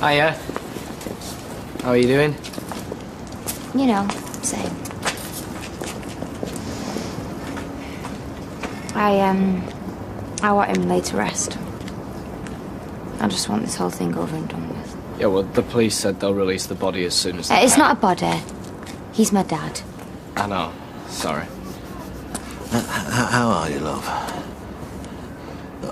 Hiya. How are you doing? You know, same. I want him laid to rest. I just want this whole thing over and done with. Yeah, well, the police said they'll release the body as soon as they It's can. not a body. He's my dad. I know. Sorry. How are you, love?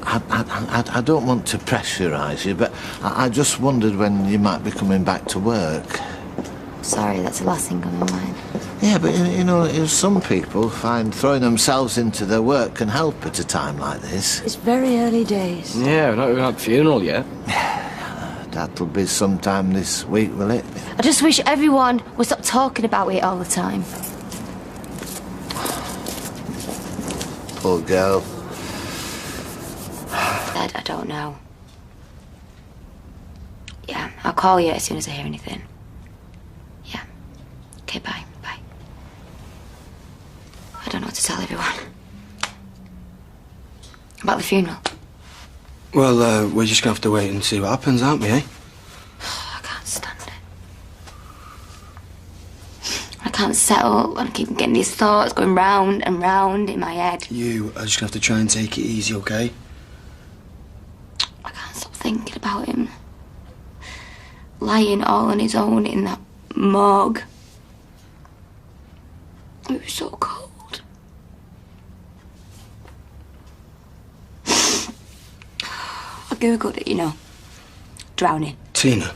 I don't want to pressurise you, but I just wondered when you might be coming back to work. Sorry, that's the last thing on my mind. Yeah, but you know, some people find throwing themselves into their work can help at a time like this. It's very early days. Yeah, we've not even had the funeral yet. That'll be sometime this week, will it? I just wish everyone would stop talking about it all the time. Poor girl. Dad, I don't know. Yeah, I'll call you as soon as I hear anything. Yeah. Okay, bye. Bye. I don't know what to tell everyone. About the funeral. Well, we're just gonna have to wait and see what happens, aren't we, eh? I can't stand it. I can't settle, and I keep getting these thoughts going round and round in my head. You are just gonna have to try and take it easy, okay? I can't stop thinking about him. Lying all on his own in that morgue. It was so cold. I googled it, you know. Drowning. Tina.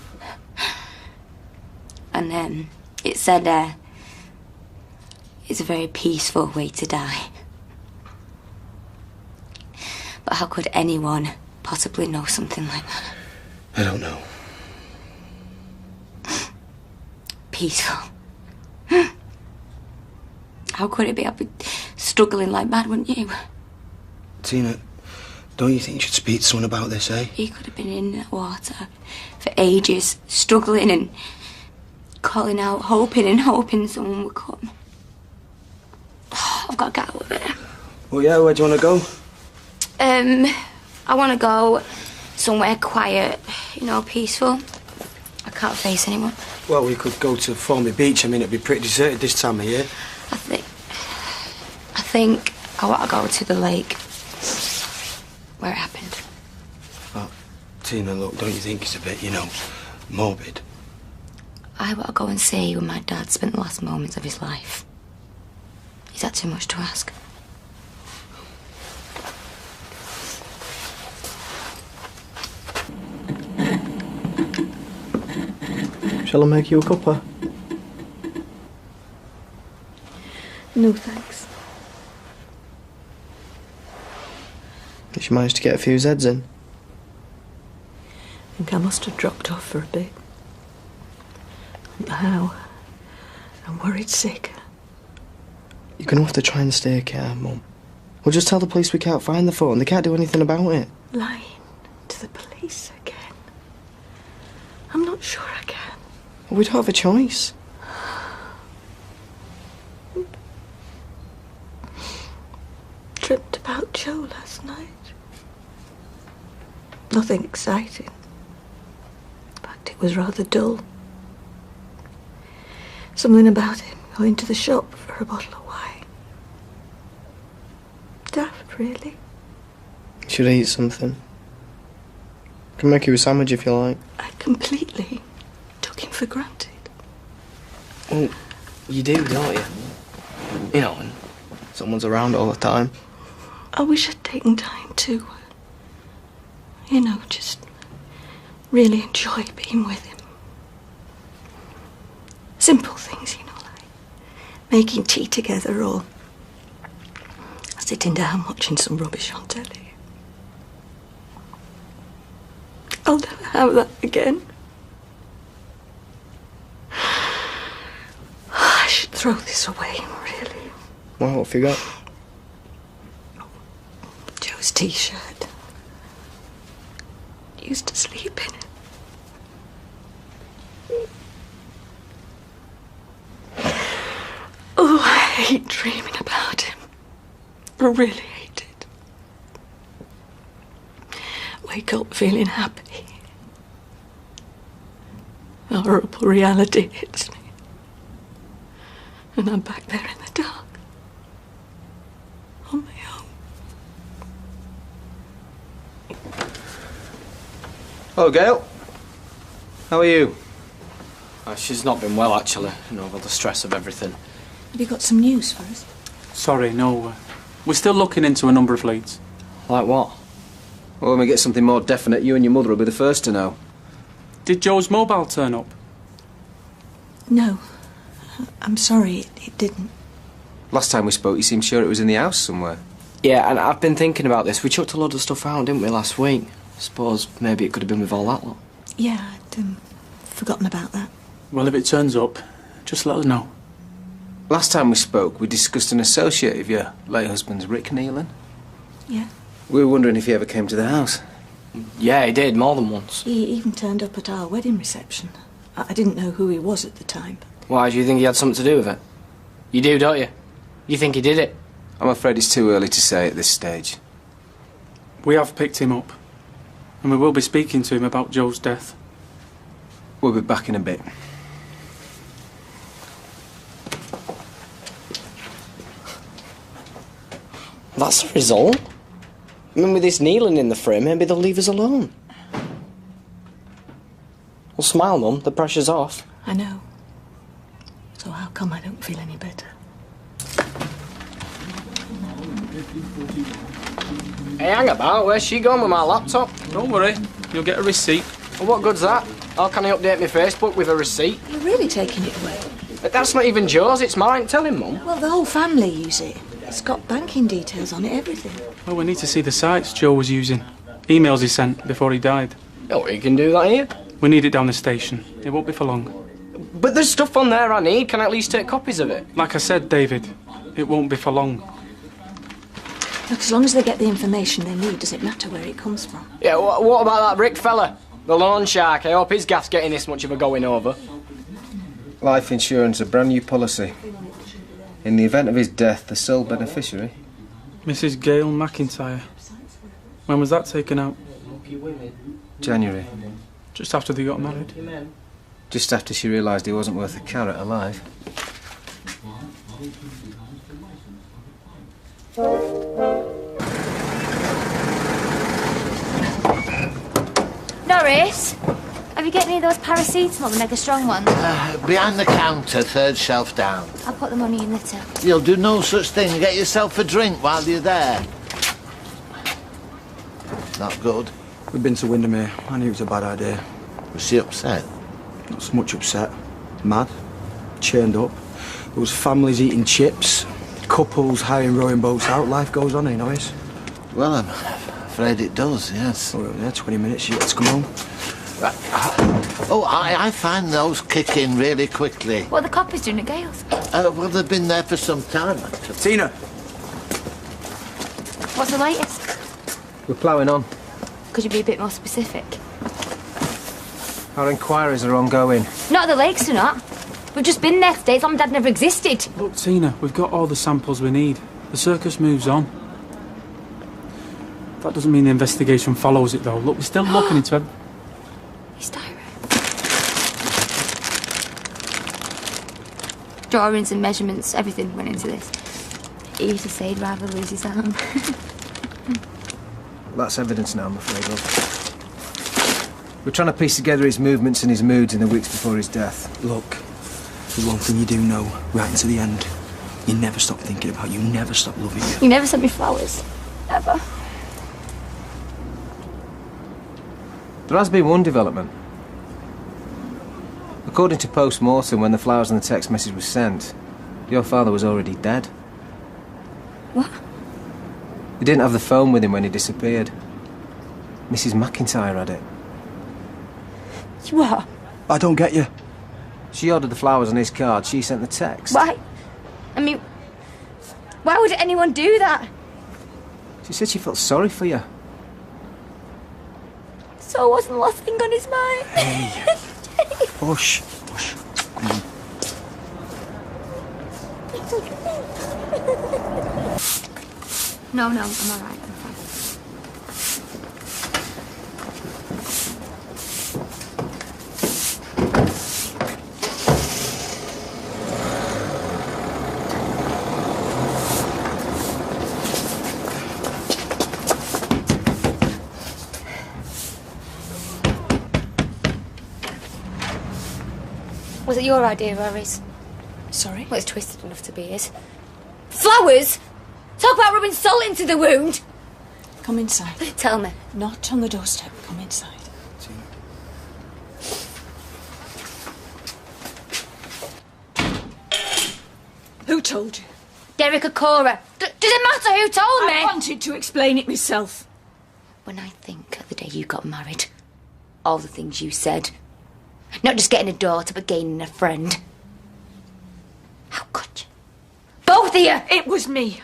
And then it said, it's a very peaceful way to die. But how could anyone possibly know something like that? I don't know. Peaceful. How could it be? I'd be struggling like mad, wouldn't you? Tina, don't you think you should speak to someone about this, eh? He could have been in that water for ages, struggling and calling out, hoping someone would come. Oh, I've got to get out of it. Well, yeah, where do you want to go? I want to go somewhere quiet, you know, peaceful. I can't face anyone. Well, we could go to Formby Beach. I mean, it'd be pretty deserted this time of year. I think I want to go to the lake where it happened. Well, Tina, look, don't you think it's a bit, you know, morbid? I want to go and see where my dad spent the last moments of his life. Is that too much to ask? Shall I make you a cuppa? No, thanks. Guess you managed to get a few Zeds in. I think I must have dropped off for a bit. How? I'm worried sick. You're gonna have to try and stay calm, Mum. We'll just tell the police we can't find the phone. They can't do anything about it. Lying to the police again. I'm not sure I can. Well, we don't have a choice. Dreamt about Joe last night. Nothing exciting. In fact, it was rather dull. Something about him going to the shop for a bottle of wine. Daft, really. You should eat something. I can make you a sandwich if you like. I completely took him for granted. Well, you do, don't you? You know, when someone's around all the time. I wish I'd taken time to, you know, just really enjoy being with him. Simple things, you know, like making tea together or sitting down watching some rubbish on telly. I'll never have that again. I should throw this away, really. Well, what have you got? Joe's T-shirt. Used to sleep in it. Oh, I hate dreaming about him. I really hate it. Wake up feeling happy. a horrible reality hits me. And I'm back there in the dark. On my own. Hello, Gail. How are you? She's not been well, actually, with the stress of everything. Have you got some news for us? Sorry, no. We're still looking into a number of leads. Like what? Well, when we get something more definite, you and your mother will be the first to know. Did Joe's mobile turn up? No. I'm sorry, it didn't. Last time we spoke, you seemed sure it was in the house somewhere. Yeah, and I've been thinking about this. We chucked a load of stuff out, didn't we, last week? I suppose maybe it could have been with all that lot. Yeah, I'd forgotten about that. Well, if it turns up, just let us know. Last time we spoke, we discussed an associate of your late husband's, Rick Nealon. Yeah. We were wondering if he ever came to the house. Yeah, he did, more than once. He even turned up at our wedding reception. I didn't know who he was at the time. Why, do you think he had something to do with it? You do, don't you? You think he did it? I'm afraid it's too early to say at this stage. We have picked him up, and we will be speaking to him about Joe's death. We'll be back in a bit. That's the result. I mean, with this Nealon in the frame, maybe they'll leave us alone. Well, smile, Mum. The pressure's off. I know. So how come I don't feel any better? Hey, hang about. Where's she gone with my laptop? Don't worry, you'll get a receipt. Well, what good's that? How can I update my Facebook with a receipt? You're really taking it away. But that's not even Joe's, it's mine. Tell him, Mum. Well, the whole family use it. It's got banking details on it, everything. Well, we need to see the sites Joe was using. Emails he sent before he died. Oh, you can do that here. We need it down the station. It won't be for long. But there's stuff on there I need. Can I at least take copies of it? Like I said, David, it won't be for long. Look, as long as they get the information they need, does it matter where it comes from? Yeah, what about that Rick fella? The loan shark. I hope his gaff's getting this much of a going over. Life insurance, a brand new policy. In the event of his death, the sole beneficiary. Mrs. Gail McIntyre. When was that taken out? January. Just after they got married. Just after she realised he wasn't worth a carrot alive. Norris, have you got any of those paracetamol, the mega strong ones? Behind the counter, third shelf down. I'll put them on your litter. You'll do no such thing. Get yourself a drink while you're there. Not good. We've been to Windermere. I knew it was a bad idea. Was she upset? Not so much upset. Mad. Churned up. There was families eating chips. Couples hiring rowing boats out. Life goes on, eh, Norris? Well, I'm afraid it does, yes. Oh, yeah, 20 minutes, you got to come home. I find those kick in really quickly. What are the coppers doing at Gale's? Well, they've been there for some time, actually. Tina! What's the latest? We're ploughing on. Could you be a bit more specific? Our inquiries are ongoing. Not at the lakes or not. We've just been there today. Mum and Dad never existed. Look, Tina, we've got all the samples we need. The circus moves on. That doesn't mean the investigation follows it, though. Look, we're still looking into it. His diary. Drawings and measurements, everything went into this. He used to say he'd rather lose his arm. That's evidence now, I'm afraid, love. We're trying to piece together his movements and his moods in the weeks before his death. Look, there's one thing you do know, right until the end. You never stop thinking about you, never stop loving you. You never sent me flowers. Ever. There has been one development. According to post-mortem, when the flowers and the text message was sent, your father was already dead. What? He didn't have the phone with him when he disappeared. Mrs. McIntyre had it. What? I don't get you. She ordered the flowers on his card, she sent the text. Why? I mean, why would anyone do that? She said she felt sorry for you. So it wasn't the last thing on his mind. Hey. Hush. Hush. Come on. No, I'm alright. I'm fine. Was it your idea, Rory's? Sorry? Well, it's twisted enough to be his. Flowers? Talk about rubbing salt into the wound. Come inside. Tell me. Not on the doorstep. Come inside. Who told you? Derek or Cora. Does it matter who told me? I wanted to explain it myself. When I think of the day you got married, all the things you said, not just getting a daughter, but gaining a friend. How could you? Both of you! It was me.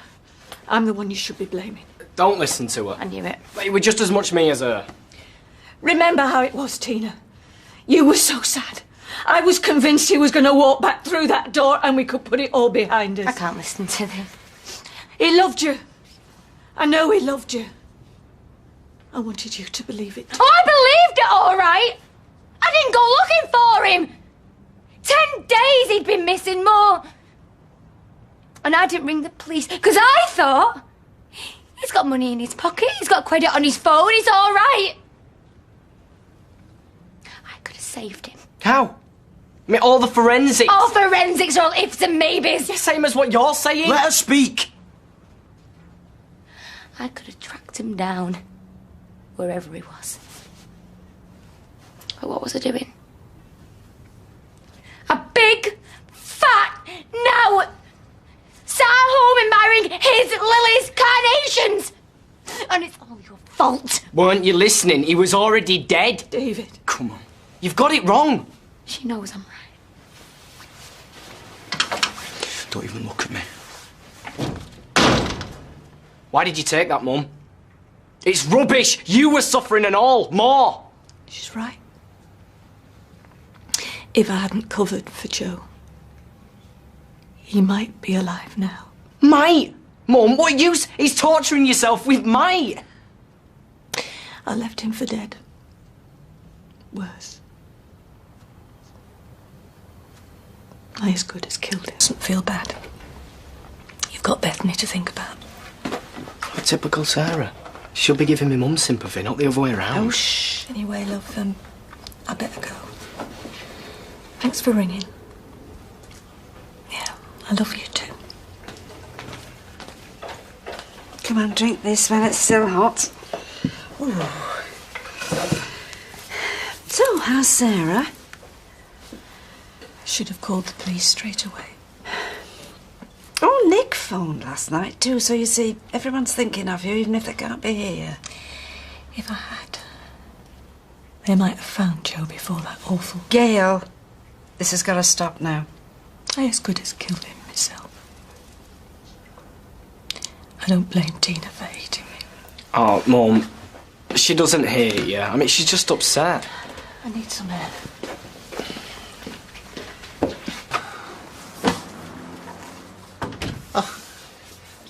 I'm the one you should be blaming. Don't listen to her. I knew it. It was just as much me as her. Remember how it was, Tina? You were so sad. I was convinced he was going to walk back through that door and we could put it all behind us. I can't listen to this. He loved you. I know he loved you. I wanted you to believe it. Oh, I believed it, all right. I didn't go looking for him. 10 days he'd been missing more. And I didn't ring the police because I thought he's got money in his pocket, he's got credit on his phone, he's all right. I could have saved him. How? I mean, all the forensics. All forensics are all ifs and maybes. Yeah, same as what you're saying. Let her speak. I could have tracked him down wherever he was. But what was I doing? A big, fat no! Sat home and marrying his lilies, carnations! And it's all your fault. Weren't you listening? He was already dead. David. Come on. You've got it wrong. She knows I'm right. Don't even look at me. Why did you take that, Mum? It's rubbish. You were suffering and all. More. She's right. If I hadn't covered for Joe, he might be alive now. Might? Mum, what use? He's torturing yourself with might. I left him for dead. Worse. I as good as killed him. Doesn't feel bad. You've got Bethany to think about. Typical Sarah. She'll be giving me Mum sympathy, not the other way around. Oh, shh. Anyway, love, I better go. Thanks for ringing. Yeah, I love you too. Come on, drink this when it's still hot. Ooh. So, how's Sarah? Should have called the police straight away. Oh, Nick phoned last night too, so you see, everyone's thinking of you, even if they can't be here. If I had, they might have found Joe before that awful... Gail, this has got to stop now. I as good as killed him myself. I don't blame Tina for hating me. Oh, Mum, she doesn't hate you. I mean, she's just upset. I need some air.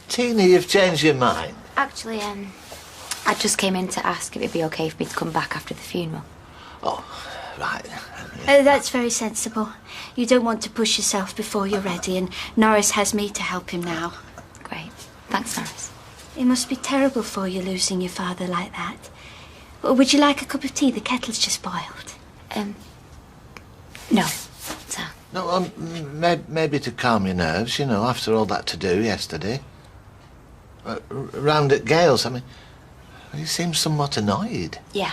Tina, you've changed your mind. Actually, I just came in to ask if it'd be okay for me to come back after the funeral. Oh, right. That's very sensible. You don't want to push yourself before you're ready, and Norris has me to help him now. Great. Thanks, Norris. It must be terrible for you losing your father like that. Would you like a cup of tea? The kettle's just boiled. No. So. No, maybe to calm your nerves, you know, after all that to do yesterday. Round at Gail's, I mean, you seem somewhat annoyed. Yeah.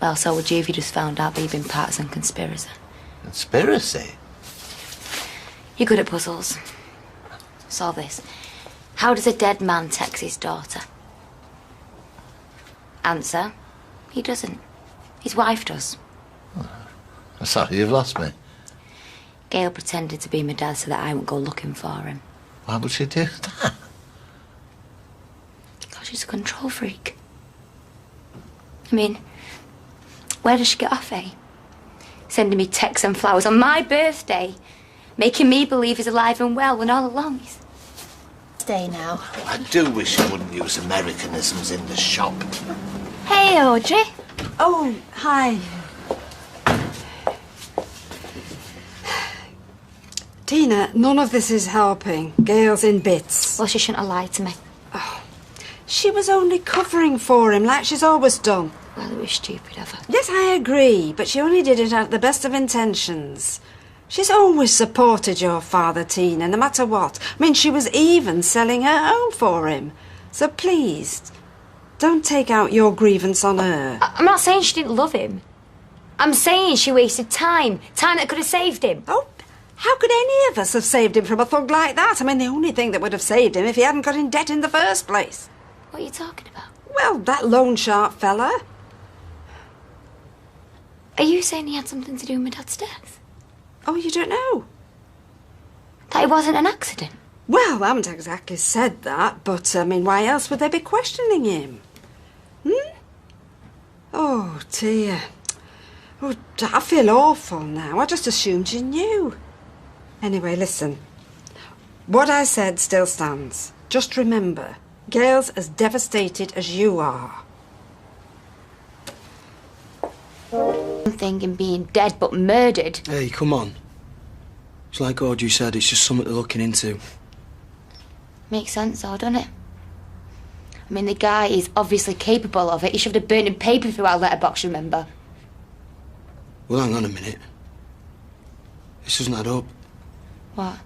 Well, so would you if you just found out that you've been partisan conspiracy. Conspiracy? You're good at puzzles. Solve this. How does a dead man text his daughter? Answer. He doesn't. His wife does. Oh, I'm sorry, you've lost me. Gail pretended to be my dad so that I wouldn't go looking for him. Why would she do that? Because she's a control freak. I mean, where does she get off, eh? Sending me texts and flowers on my birthday, making me believe he's alive and well when all along he's... Stay now. I do wish you wouldn't use Americanisms in the shop. Hey, Audrey. Oh, hi. Tina, none of this is helping. Gail's in bits. Well, she shouldn't have lied to me. Oh, she was only covering for him, like she's always done. Well, it was stupid of her. Yes, I agree, but she only did it out of the best of intentions. She's always supported your father, Tina, no matter what. I mean, she was even selling her home for him. So please, don't take out your grievance on her. I'm not saying she didn't love him. I'm saying she wasted time that could have saved him. Oh, how could any of us have saved him from a thug like that? I mean, the only thing that would have saved him if he hadn't got in debt in the first place. What are you talking about? Well, that loan shark fella. Are you saying he had something to do with my dad's death? Oh, you don't know? That it wasn't an accident? Well, I haven't exactly said that, but, I mean, why else would they be questioning him? Oh, dear. Oh, I feel awful now. I just assumed you knew. Anyway, listen. What I said still stands. Just remember, Gail's as devastated as you are. One thing in being dead but murdered. Hey, come on. It's like Audrey said, it's just something they're looking into. Makes sense, though, doesn't it? I mean, the guy is obviously capable of it. He shoved a burning paper through our letterbox, remember? Well, hang on a minute. This doesn't add up. What?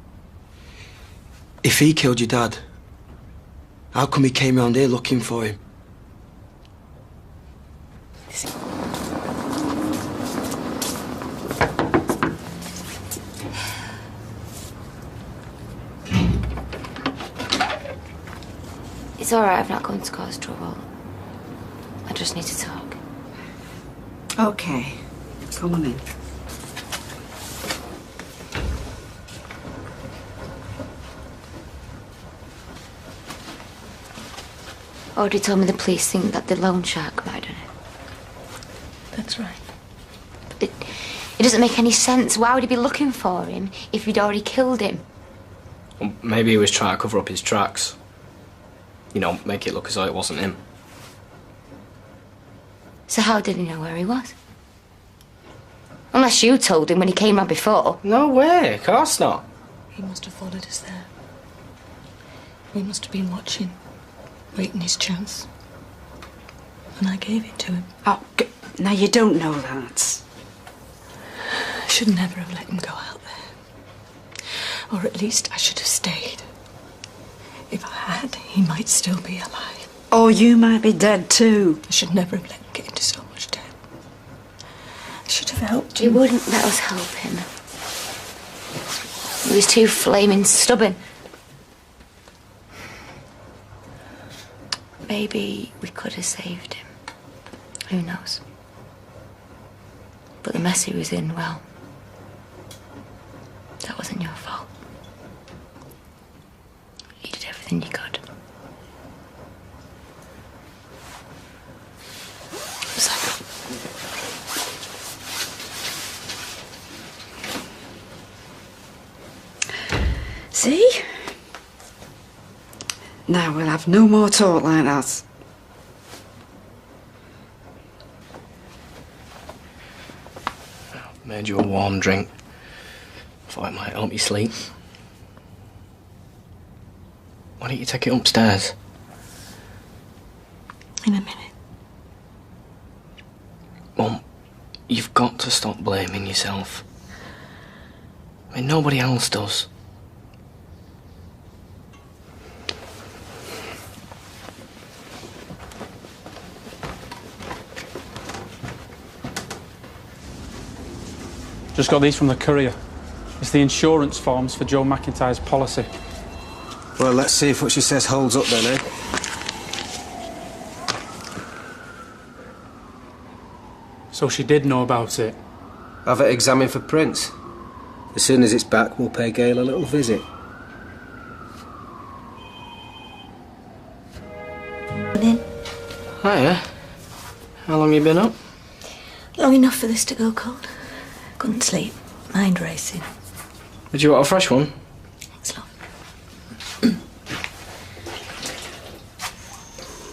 If he killed your dad, how come he came round here looking for him? It's all right, I'm not going to cause trouble. I just need to talk. OK. Come on in. Audrey told me the police think that the loan shark might have done it. That's right. But it doesn't make any sense. Why would he be looking for him if he'd already killed him? Well, maybe he was trying to cover up his tracks. You know, make it look as though it wasn't him. So how did he know where he was? Unless you told him when he came round before. No way, of course not. He must have followed us there. We must have been watching, waiting his chance. And I gave it to him. Oh, now you don't know that. I should never have let him go out there. Or at least I should have stayed. If I had, he might still be alive. Or you might be dead too. I should never have let him get into so much debt. I should have helped He him. wouldn't let us help him. He was too flaming stubborn. Maybe we could have saved him. Who knows? But the mess he was in, well, that wasn't your fault. You did everything you could. See? Now we'll have no more talk like that. Made you a warm drink. Thought it might help you sleep. Why don't you take it upstairs? In a minute. Mum, you've got to stop blaming yourself. I mean, nobody else does. Just got these from the courier. It's the insurance forms for Joe McIntyre's policy. Well, let's see if what she says holds up then, eh? So she did know about it. Have it examined for prints. As soon as it's back, we'll pay Gail a little visit. Hiya. How long you been up? Long enough for this to go cold. Couldn't sleep. Mind racing. Would you want a fresh one? Thanks, love.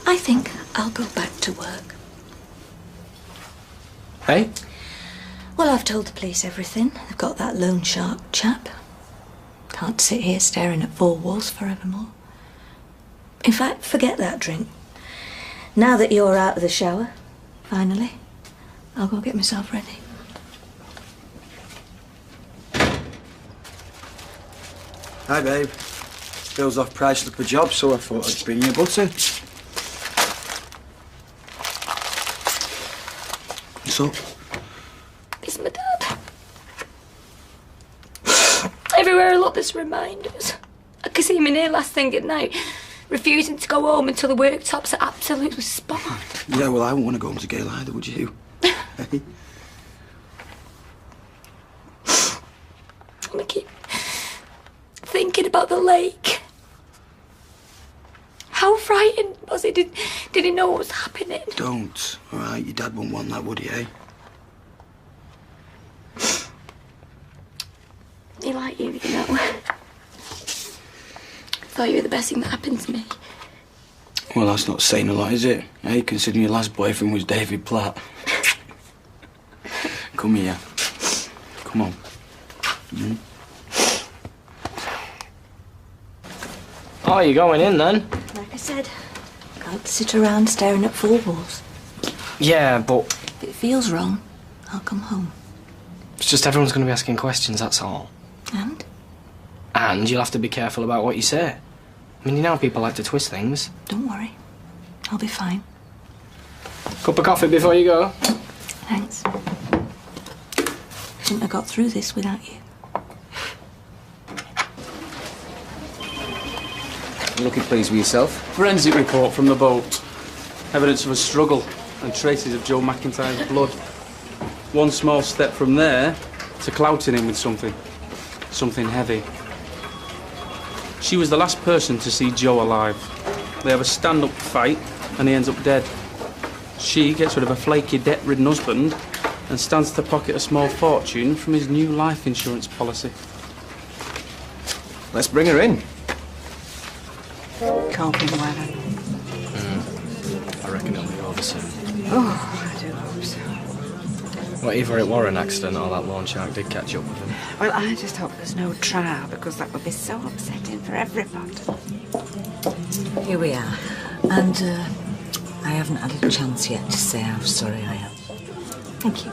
I think I'll go back to work. Hey? Well, I've told the police everything. They've got that loan shark chap. Can't sit here staring at four walls forevermore. In fact, forget that drink. Now that you're out of the shower, finally, I'll go get myself ready. Hi, babe. Bill's off price look for jobs, so I thought I'd bring you butter. What's up? It's my dad. Everywhere I look, there's reminders. I can see him in here last thing at night, refusing to go home until the worktops are absolutely spot on. Yeah, well, I wouldn't want to go home to Gail either, would you? Hey? I keep thinking about the lake. How frightened was he? Did he know what was happening? Don't, all right? Your dad wouldn't want that, would he, eh? He like you know. Thought you were the best thing that happened to me. Well, that's not saying a lot, is it? Eh? Considering your last boyfriend was David Platt. Come here. Come on. Mm. Oh, you're going in then? Like I said, can't sit around staring at four walls. Yeah, but If it feels wrong, I'll come home. it's just everyone's going to be asking questions, that's all. And? And you'll have to be careful about what you say. I mean, you know how people like to twist things. Don't worry. I'll be fine. Cup of coffee before you go? Thanks. Couldn't have got through this without you. I'm looking pleased with yourself. Forensic report from the boat. Evidence of a struggle and traces of Joe McIntyre's blood. One small step from there to clouting him with something. Something heavy. She was the last person to see Joe alive. They have a stand-up fight and he ends up dead. She gets rid of a flaky, debt-ridden husband and stands to pocket a small fortune from his new life insurance policy. Let's bring her in. Coping weather. I reckon it'll be over soon. Oh, I do hope so. Well, either it were an accident or that loan shark did catch up with him. Well, I just hope there's no trial, because that would be so upsetting for everybody. Here we are. And I haven't had a chance yet to say how sorry I am. Thank you.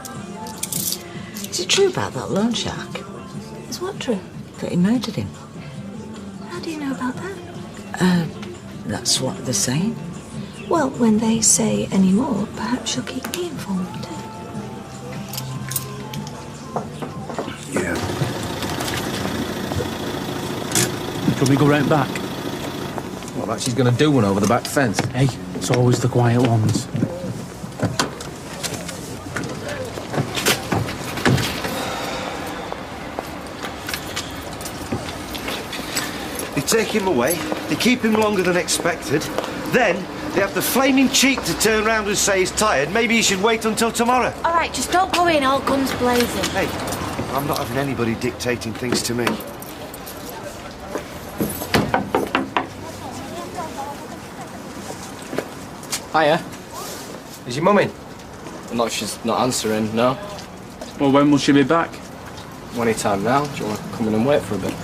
Is it true about that loan shark? Is what true? That he murdered him? How do you know about that? That's what they're saying. Well, when they say any more, perhaps you'll keep me informed too. Yeah. Can we go right back? What, like she's going to do one over the back fence? Hey, it's always the quiet ones. They take him away, they keep him longer than expected, then they have the flaming cheek to turn round and say he's tired. Maybe he should wait until tomorrow. All right, just don't go in all guns blazing. Hey, I'm not having anybody dictating things to me. Hiya. Is your mum in? Not if she's not answering, no. Well, when will she be back? Any time now. Do you want to come in and wait for a bit?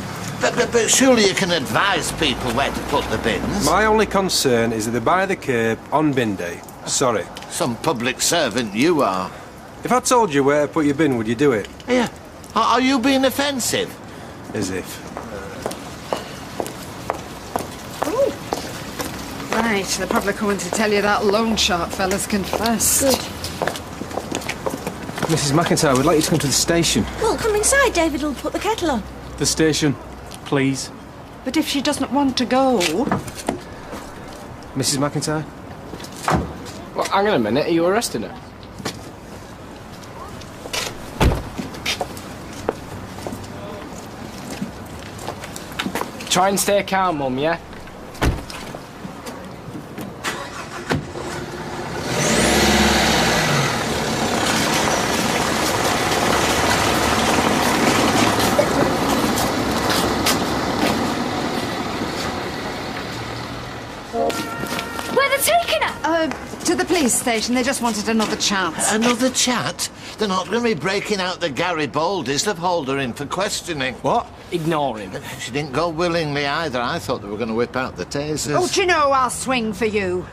But surely you can advise people where to put the bins. My only concern is that they're by the curb on bin day. Sorry. Some public servant you are. If I told you where to put your bin, would you do it? Yeah. Are you being offensive? As if. Right, they're probably coming to tell you that loan shark fella's confessed. Good. Mrs. McIntyre, we'd like you to come to the station. Well, come inside. David will put the kettle on. The station, please. But if she doesn't want to go... Mrs. McIntyre? Well, hang on a minute. Are you arresting her? Try and stay calm, Mum, yeah? Where they taking her? To the police station. They just wanted another chance. Another chat? They're not going to be breaking out the Garibaldis to hold her in for questioning. What? Ignore him. She didn't go willingly either. I thought they were going to whip out the tasers. Oh, do you know I'll swing for you?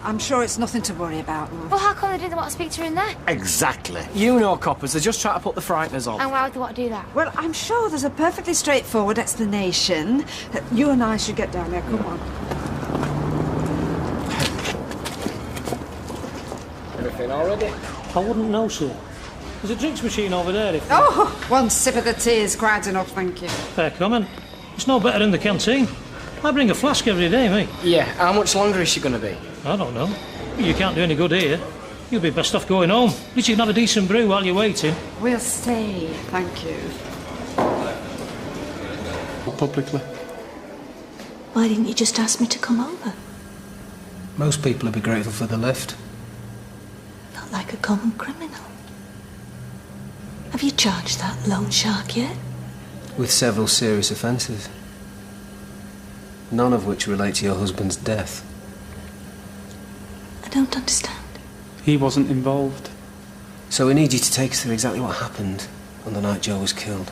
I'm sure it's nothing to worry about, love. Well, how come they didn't want to speak to her in there? Exactly. You know, coppers, they're just trying to put the frighteners on. And why would they want to do that? Well, I'm sure there's a perfectly straightforward explanation. You and I should get down there. Come on. Everything already? I wouldn't know, sir. There's a drinks machine over there if... Oh, one sip of the tea is quite enough, thank you. They're coming. It's no better than the canteen. I bring a flask every day, mate. Yeah, how much longer is she going to be? I don't know. You can't do any good here. You'll be best off going home. At least you can have a decent brew while you're waiting. We'll stay, thank you. Publicly. Why didn't you just ask me to come over? Most people would be grateful for the lift. Not like a common criminal. Have you charged that loan shark yet? With several serious offences. None of which relate to your husband's death. I don't understand. He wasn't involved. So we need you to take us through exactly what happened on the night Joe was killed.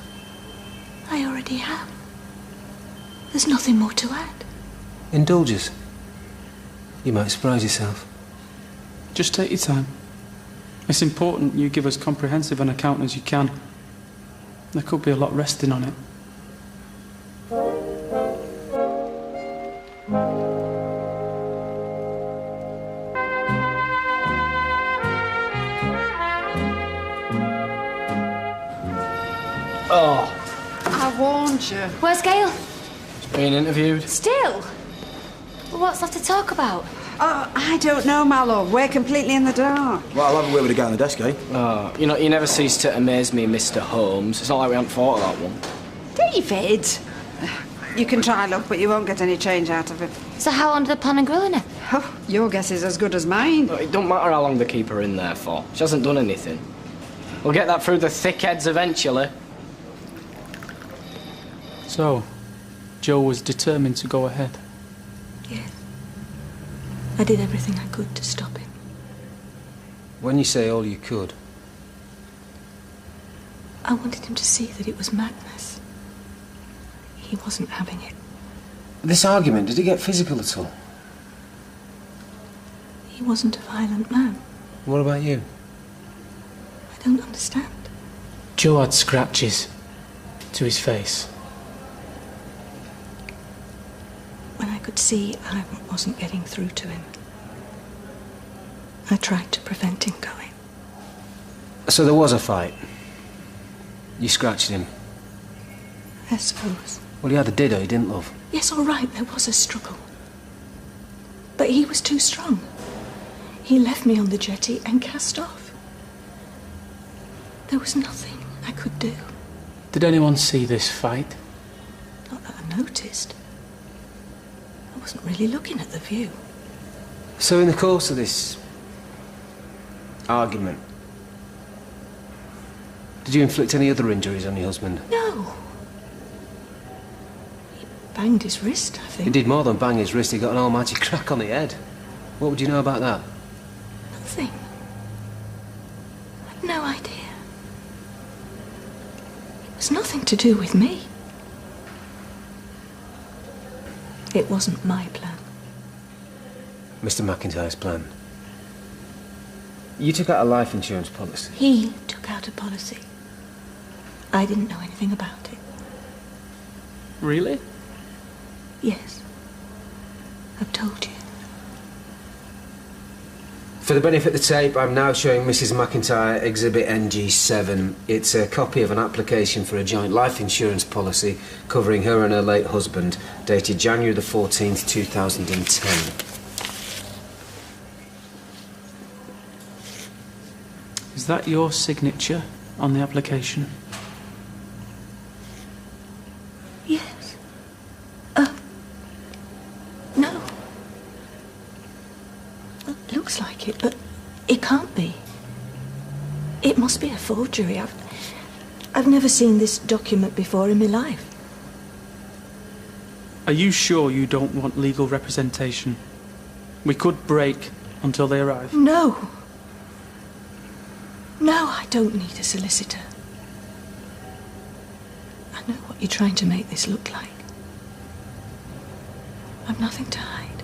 I already have. There's nothing more to add. Indulge us. You might surprise yourself. Just take your time. It's important you give as comprehensive an account as you can. There could be a lot resting on it. Oh, I warned you. Where's Gail? she's being interviewed. Still? Well, what's left to talk about? Oh, I don't know, my love. We're completely in the dark. Well, I'll have a word with the guy on the desk, eh? Oh, you know, you never cease to amaze me, Mr. Holmes. It's not like we haven't thought of that one. David! You can try, love, but you won't get any change out of it. So how long did they plan on grilling her? Oh, your guess is as good as mine. Look, it don't matter how long they keep her in there for. She hasn't done anything. We'll get that through the thick heads eventually. So, Joe was determined to go ahead. Yes. I did everything I could to stop him. When you say all you could, I wanted him to see that it was madness. He wasn't having it. this argument, did it get physical at all? He wasn't a violent man. What about you? I don't understand. Joe had scratches to his face. When I could see I wasn't getting through to him, I tried to prevent him going. So there was a fight? You scratched him? I suppose. Well, he either did or he didn't, love. Yes, all right, there was a struggle. But he was too strong. He left me on the jetty and cast off. There was nothing I could do. Did anyone see this fight? Not that I noticed. I wasn't really looking at the view. So in the course of this argument, did you inflict any other injuries on your husband? No. He banged his wrist, I think. He did more than bang his wrist, he got an almighty crack on the head. What would you know about that? Nothing. I've no idea. It was nothing to do with me. It wasn't my plan. Mr. McIntyre's plan. You took out a life insurance policy. He took out a policy. I didn't know anything about it. Really? Yes. I've told you. For the benefit of the tape, I'm now showing Mrs. McIntyre Exhibit NG7. It's a copy of an application for a joint life insurance policy covering her and her late husband, dated January the 14th, 2010. Is that your signature on the application? Yes. No. Well, it looks like it, but it can't be. It must be a forgery. I've never seen this document before in my life. Are you sure you don't want legal representation? We could break until they arrive. No. No, I don't need a solicitor. I know what you're trying to make this look like. I've nothing to hide.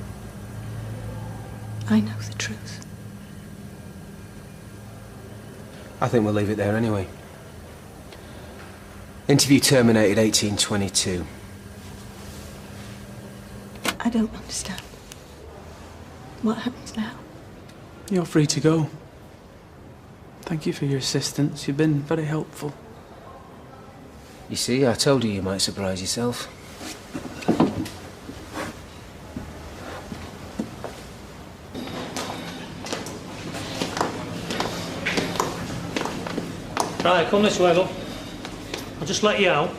I know the truth. I think we'll leave it there anyway. Interview terminated 1822. I don't understand. What happens now? You're free to go. Thank you for your assistance. You've been very helpful. You see, I told you might surprise yourself. Right, come this way, love. I'll just let you out.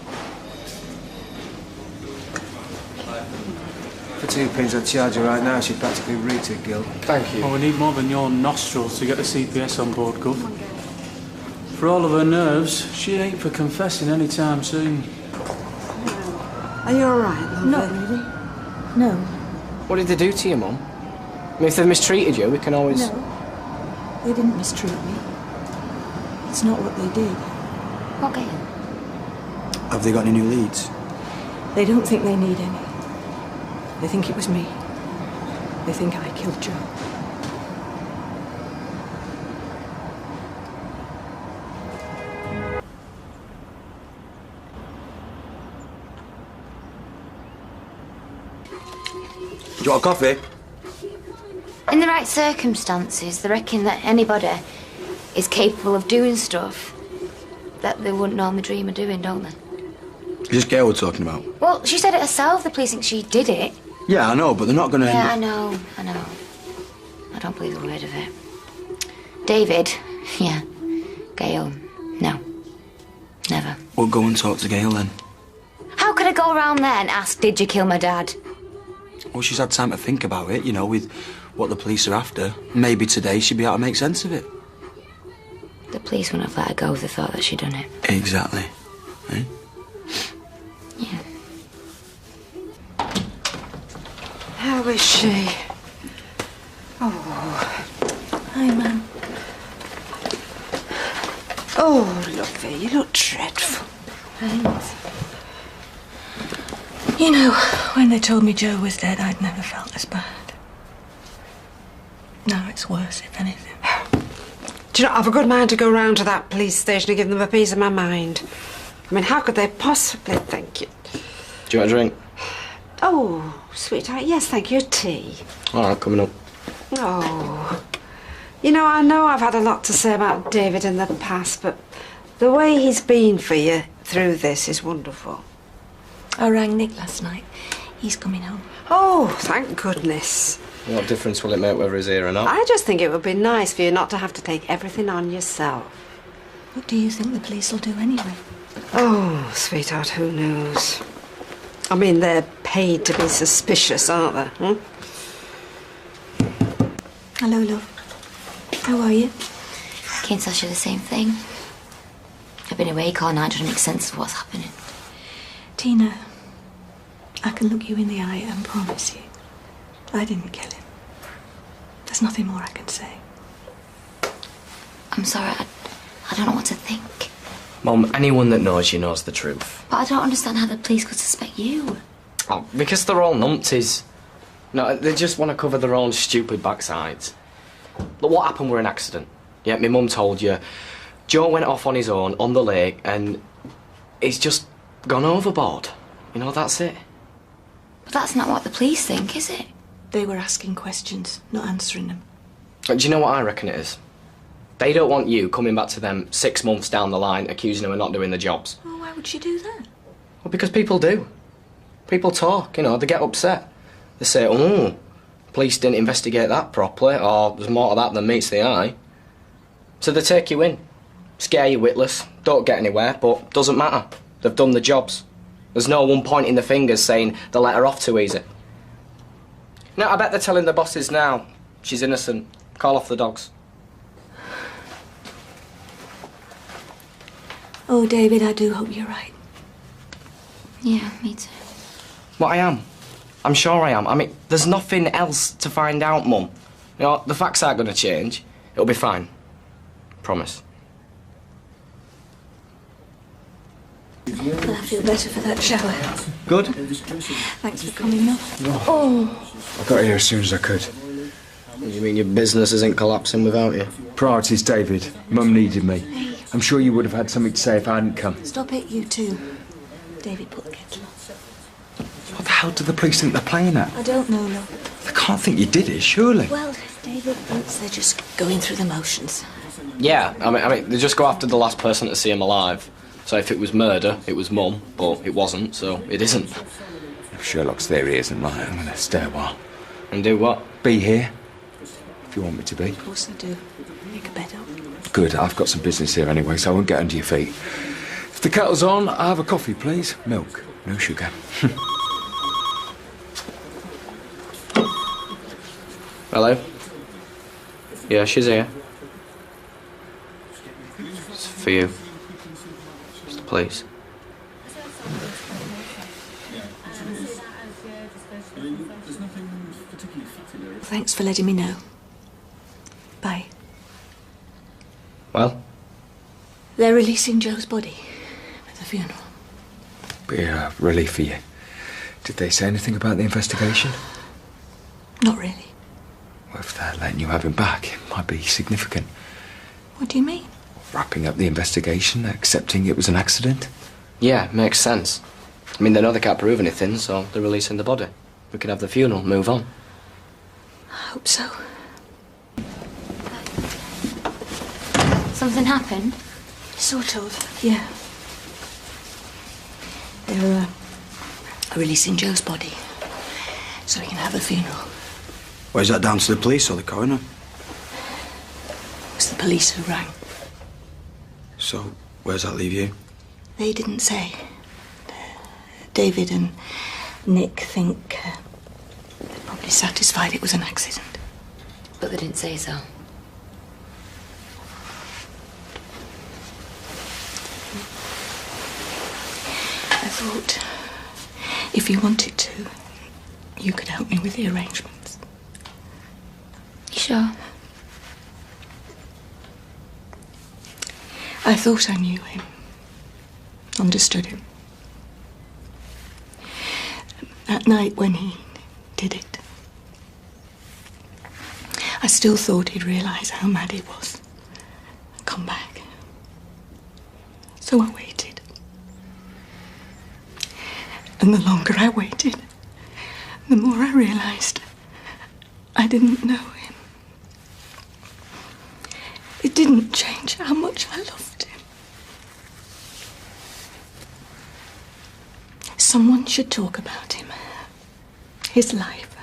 For 2 pins, I'd charge her right now. She'd practically root it, Gil. Thank you. Oh, we need more than your nostrils to get the CPS on board, Gov. For all of her nerves, she ain't for confessing any time soon. Are you all right, love? Not really. No. What did they do to you, Mum? I mean, if they've mistreated you, we can always... No. They didn't mistreat me. It's not what they did. What, Gail? Have they got any new leads? They don't think they need any. They think it was me. They think I killed Joe. Do you want a coffee? In the right circumstances, they reckon that anybody is capable of doing stuff that they wouldn't normally dream of doing, don't they? Is this Gail we're talking about? Well, she said it herself. The police think she did it. Yeah, I know, but they're not going to Yeah, end I know. I don't believe a word of it. David, yeah. Gail, no. Never. We'll go and talk to Gail then. How could I go around there and ask, did you kill my dad? Well, she's had time to think about it, you know, with what the police are after. Maybe today she'd be able to make sense of it. The police wouldn't have let her go if they thought that she'd done it. Exactly. Eh? Yeah. How is she? Oh. Hi, Mum. Oh, lovey, you look dreadful. Thanks. You know, when they told me Joe was dead, I'd never felt this bad. Now it's worse, if anything. Do you know, I've a good mind to go round to that police station and give them a piece of my mind. I mean, how could they possibly think it? Do you want a drink? Oh, sweetheart, yes, thank you. Tea. All right, coming up. Oh. You know I've had a lot to say about David in the past, but the way he's been for you through this is wonderful. I rang Nick last night. He's coming home. Oh, thank goodness. What difference will it make whether he's here or not? I just think it would be nice for you not to have to take everything on yourself. What do you think the police will do anyway? Oh, sweetheart, who knows? I mean, they're paid to be suspicious, aren't they? Hello, love. How are you? Keen to ask you the same thing. I've been awake all night trying to make sense of what's happening. Tina, I can look you in the eye and promise you I didn't kill him. There's nothing more I can say. I'm sorry, I don't know what to think. Mum, anyone that knows you knows the truth. But I don't understand how the police could suspect you. Oh, because they're all numpties. No, they just want to cover their own stupid backsides. But what happened were an accident. Yeah, my mum told you. Joe went off on his own on the lake and he's just gone overboard. You know, that's it. But that's not what the police think, is it? They were asking questions, not answering them. Do you know what I reckon it is? They don't want you coming back to them 6 months down the line accusing them of not doing the jobs. Well, why would she do that? Well, because people do. People talk, you know, they get upset. They say, oh, police didn't investigate that properly, or there's more to that than meets the eye. So they take you in, scare you witless, don't get anywhere, but doesn't matter. They've done the jobs. There's no one pointing the fingers saying they let her off too easy. No, I bet they're telling the bosses now, she's innocent, call off the dogs. Oh, David, I do hope you're right. Yeah, me too. Well, I am. I'm sure I am. I mean, there's nothing else to find out, Mum. You know, the facts aren't going to change. It'll be fine. Promise. Well, I feel better for that shower. Good? Thanks for coming, love. Oh. I got here as soon as I could. Did You mean your business isn't collapsing without you? Priorities, David. Mum needed me. I'm sure you would have had something to say if I hadn't come. Stop it, you two. David, put the kettle on. What the hell do the police think they're playing at? I don't know, love. They can't think you did it, surely. Well, David thinks they're just going through the motions. Yeah, I mean, they just go after the last person to see him alive. So if it was murder, it was Mum, but it wasn't, so it isn't. If Sherlock's theory isn't right, I'm going to stay a while. And do what? Be here, if you want me to be. Of course I do. Make a bed up. Good, I've got some business here anyway, so I won't get under your feet. If the kettle's on, I'll have a coffee, please. Milk, no sugar. Hello? Yeah, she's here. It's for you. It's the police. Thanks for letting me know. Bye. Well? They're releasing Joe's body at the funeral. Be a relief for you. Did they say anything about the investigation? Not really. Well, if they're letting you have him back, it might be significant. What do you mean? Wrapping up the investigation, accepting it was an accident. Yeah, makes sense. I mean, they know they can't prove anything, so they're releasing the body. We can have the funeral, move on. I hope so. Something happened? Sort of, yeah. They're releasing Joe's body so we can have a funeral. Well, is that down to the police or the coroner? It was the police who rang. So, where's that leave you? They didn't say. David and Nick think they're probably satisfied it was an accident. But they didn't say so. I thought if you wanted to, you could help me with the arrangements. You sure? I thought I knew him, understood him. That night when he did it, I still thought he'd realise how mad he was and come back. So I waited. And the longer I waited, the more I realised I didn't know him. It didn't change how much I loved him. Someone should talk about him. His life.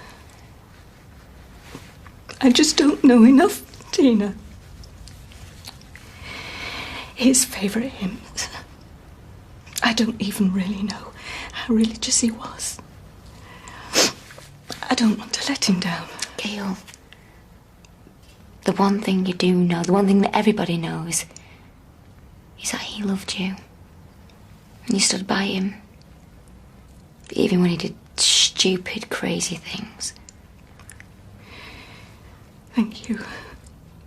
I just don't know enough, Tina. His favourite hymns. I don't even really know how religious he was. I don't want to let him down. Gail, the one thing you do know, the one thing that everybody knows, is that he loved you. And you stood by him. Even when he did stupid, crazy things. Thank you.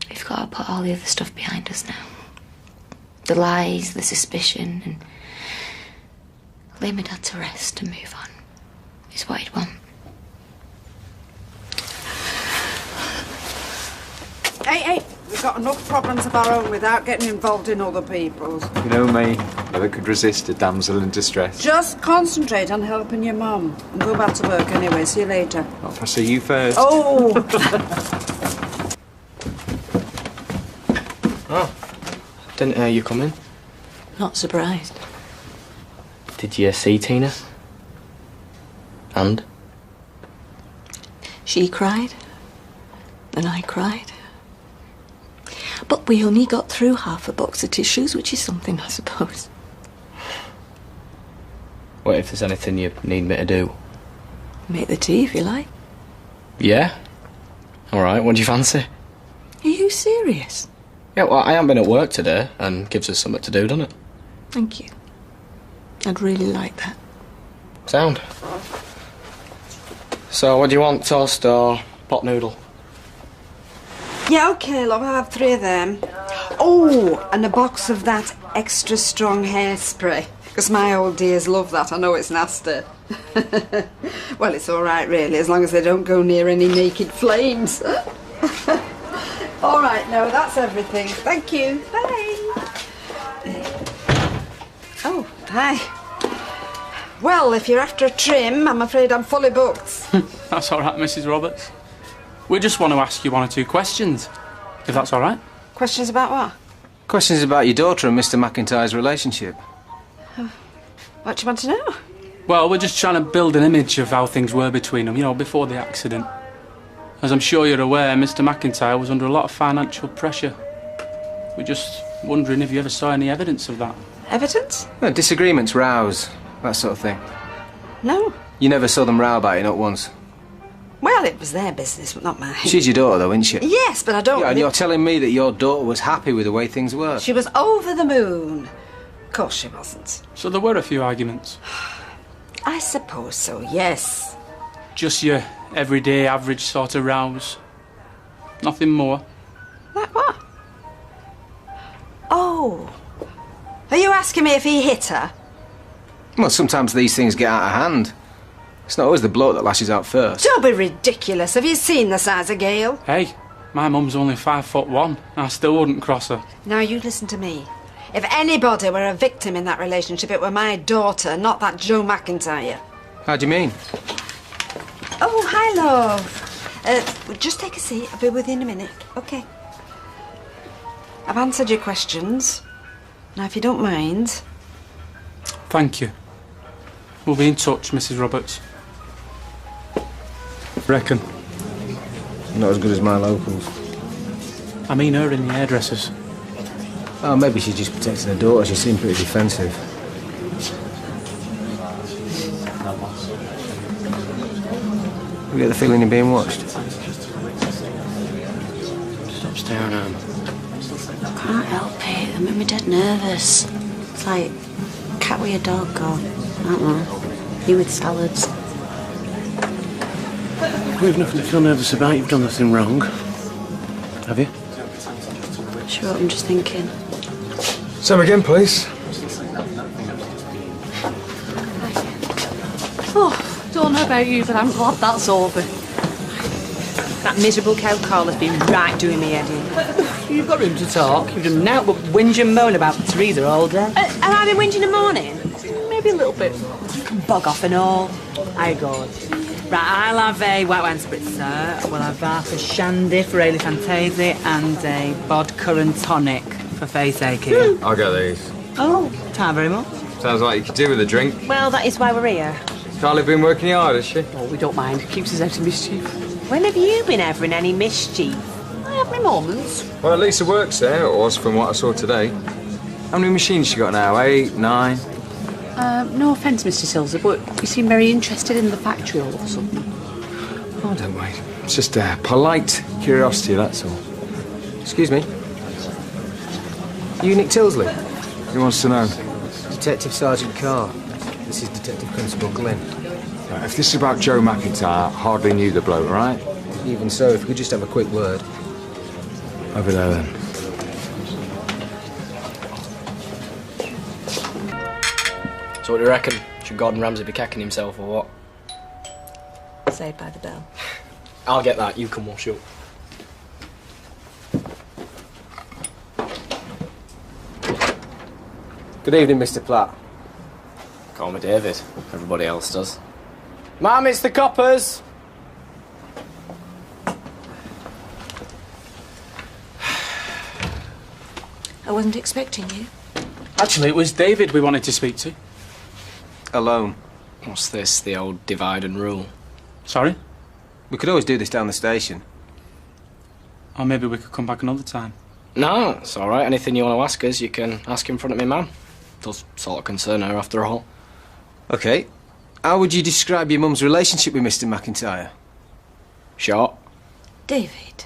We've got to put all the other stuff behind us now. The lies, the suspicion, and lay my dad to rest and move on. Is what he'd want. Hey, we've got enough problems of our own without getting involved in other people's. You know me, never could resist a damsel in distress. Just concentrate on helping your mum and go back to work anyway. See you later. Not if I see you first. Oh! Oh, didn't hear you come in. Not surprised. Did you see Tina? And? She cried, and I cried. But we only got through half a box of tissues, which is something, I suppose. What if there's anything you need me to do? Make the tea if you like. Yeah? Alright, what do you fancy? Are you serious? Yeah, well, I haven't been at work today, and gives us something to do, doesn't it? Thank you. I'd really like that. Sound. So, what do you want, toast or pot noodle? Yeah, OK, love, I'll have 3 of them. Oh, and a box of that extra strong hairspray. Because my old dears love that. I know it's nasty. Well, it's all right, really, as long as they don't go near any naked flames. All right, no, that's everything. Thank you. Bye. Oh, hi. Well, if you're after a trim, I'm afraid I'm fully booked. That's all right, Mrs. Roberts. We just want to ask you one or two questions, if that's all right. Questions about what? Questions about your daughter and Mr. McIntyre's relationship. What do you want to know? Well, we're just trying to build an image of how things were between them, you know, before the accident. As I'm sure you're aware, Mr. McIntyre was under a lot of financial pressure. We're just wondering if you ever saw any evidence of that. Evidence? Well, disagreements, rows, that sort of thing. No. You never saw them row about it, not once. Well, it was their business, but not mine. She's your daughter, though, isn't she? Yes, but I don't... Yeah, and you're telling me that your daughter was happy with the way things were? She was over the moon. Of course she wasn't. So there were a few arguments? I suppose so, yes. Just your everyday, average sort of rows? Nothing more? Like what? Oh. Are you asking me if he hit her? Well, sometimes these things get out of hand. It's not always the bloke that lashes out first. Don't be ridiculous. Have you seen the size of Gail? Hey, my mum's only 5'1". I still wouldn't cross her. Now, you listen to me. If anybody were a victim in that relationship, it were my daughter, not that Joe McIntyre. How do you mean? Oh, hi, love. Just take a seat. I'll be with you in a minute. OK. I've answered your questions. Now, if you don't mind... Thank you. We'll be in touch, Mrs. Roberts. Reckon? Not as good as my locals. I mean her in the hairdressers. Oh, maybe she's just protecting her daughter. She seemed pretty defensive. You get the feeling you're being watched? Stop staring at him. I can't help it. They make me dead nervous. It's like a cat with a dog, or I don't know, you with salads. We've nothing to feel nervous about. You've done nothing wrong. Have you? Sure, I'm just thinking. Sam again, please. Oh, don't know about you, but I'm glad that's over. That miserable cow collar's been right doing me head in. You've got room to talk. You've done nought but whinge and moan about Teresa all day. Have I been whinging in the morning? Maybe a little bit. You can bog off and all. I go. Right, I'll have a white wine spritzer. We'll have half a shandy for Ailey Fantasy and a vodka and tonic for face aching. I'll get these. Oh, thank you very much. Sounds like you could do with a drink. Well, that is why we're here. Carly been working hard, has she? Oh, we don't mind. Keeps us out of mischief. When have you been ever in any mischief? I have my moments. Well, at least it works there, or was from what I saw today. How many machines she got now? 8, 9? No offence, Mr. Silver, but you seem very interested in the factory all of a sudden. Oh, don't wait. It's just polite curiosity, that's all. Excuse me. You Nick Tilsley? Who wants to know? Detective Sergeant Carr. This is Detective Constable Glynn. Right, if this is about Joe McIntyre, hardly knew the bloke, right? Even so, if we could just have a quick word. Over there, then. So what do you reckon? Should Gordon Ramsay be kicking himself or what? Saved by the bell. I'll get that, you can wash up. Good evening, Mr. Platt. Call me David. Everybody else does. Ma'am, it's the coppers! I wasn't expecting you. Actually, it was David we wanted to speak to. Alone. What's this, the old divide and rule? Sorry? We could always do this down the station. Or maybe we could come back another time. No, it's all right. Anything you want to ask us, you can ask in front of me, ma'am. Does sort of concern her, after all. OK. How would you describe your mum's relationship with Mr. McIntyre? Short. David.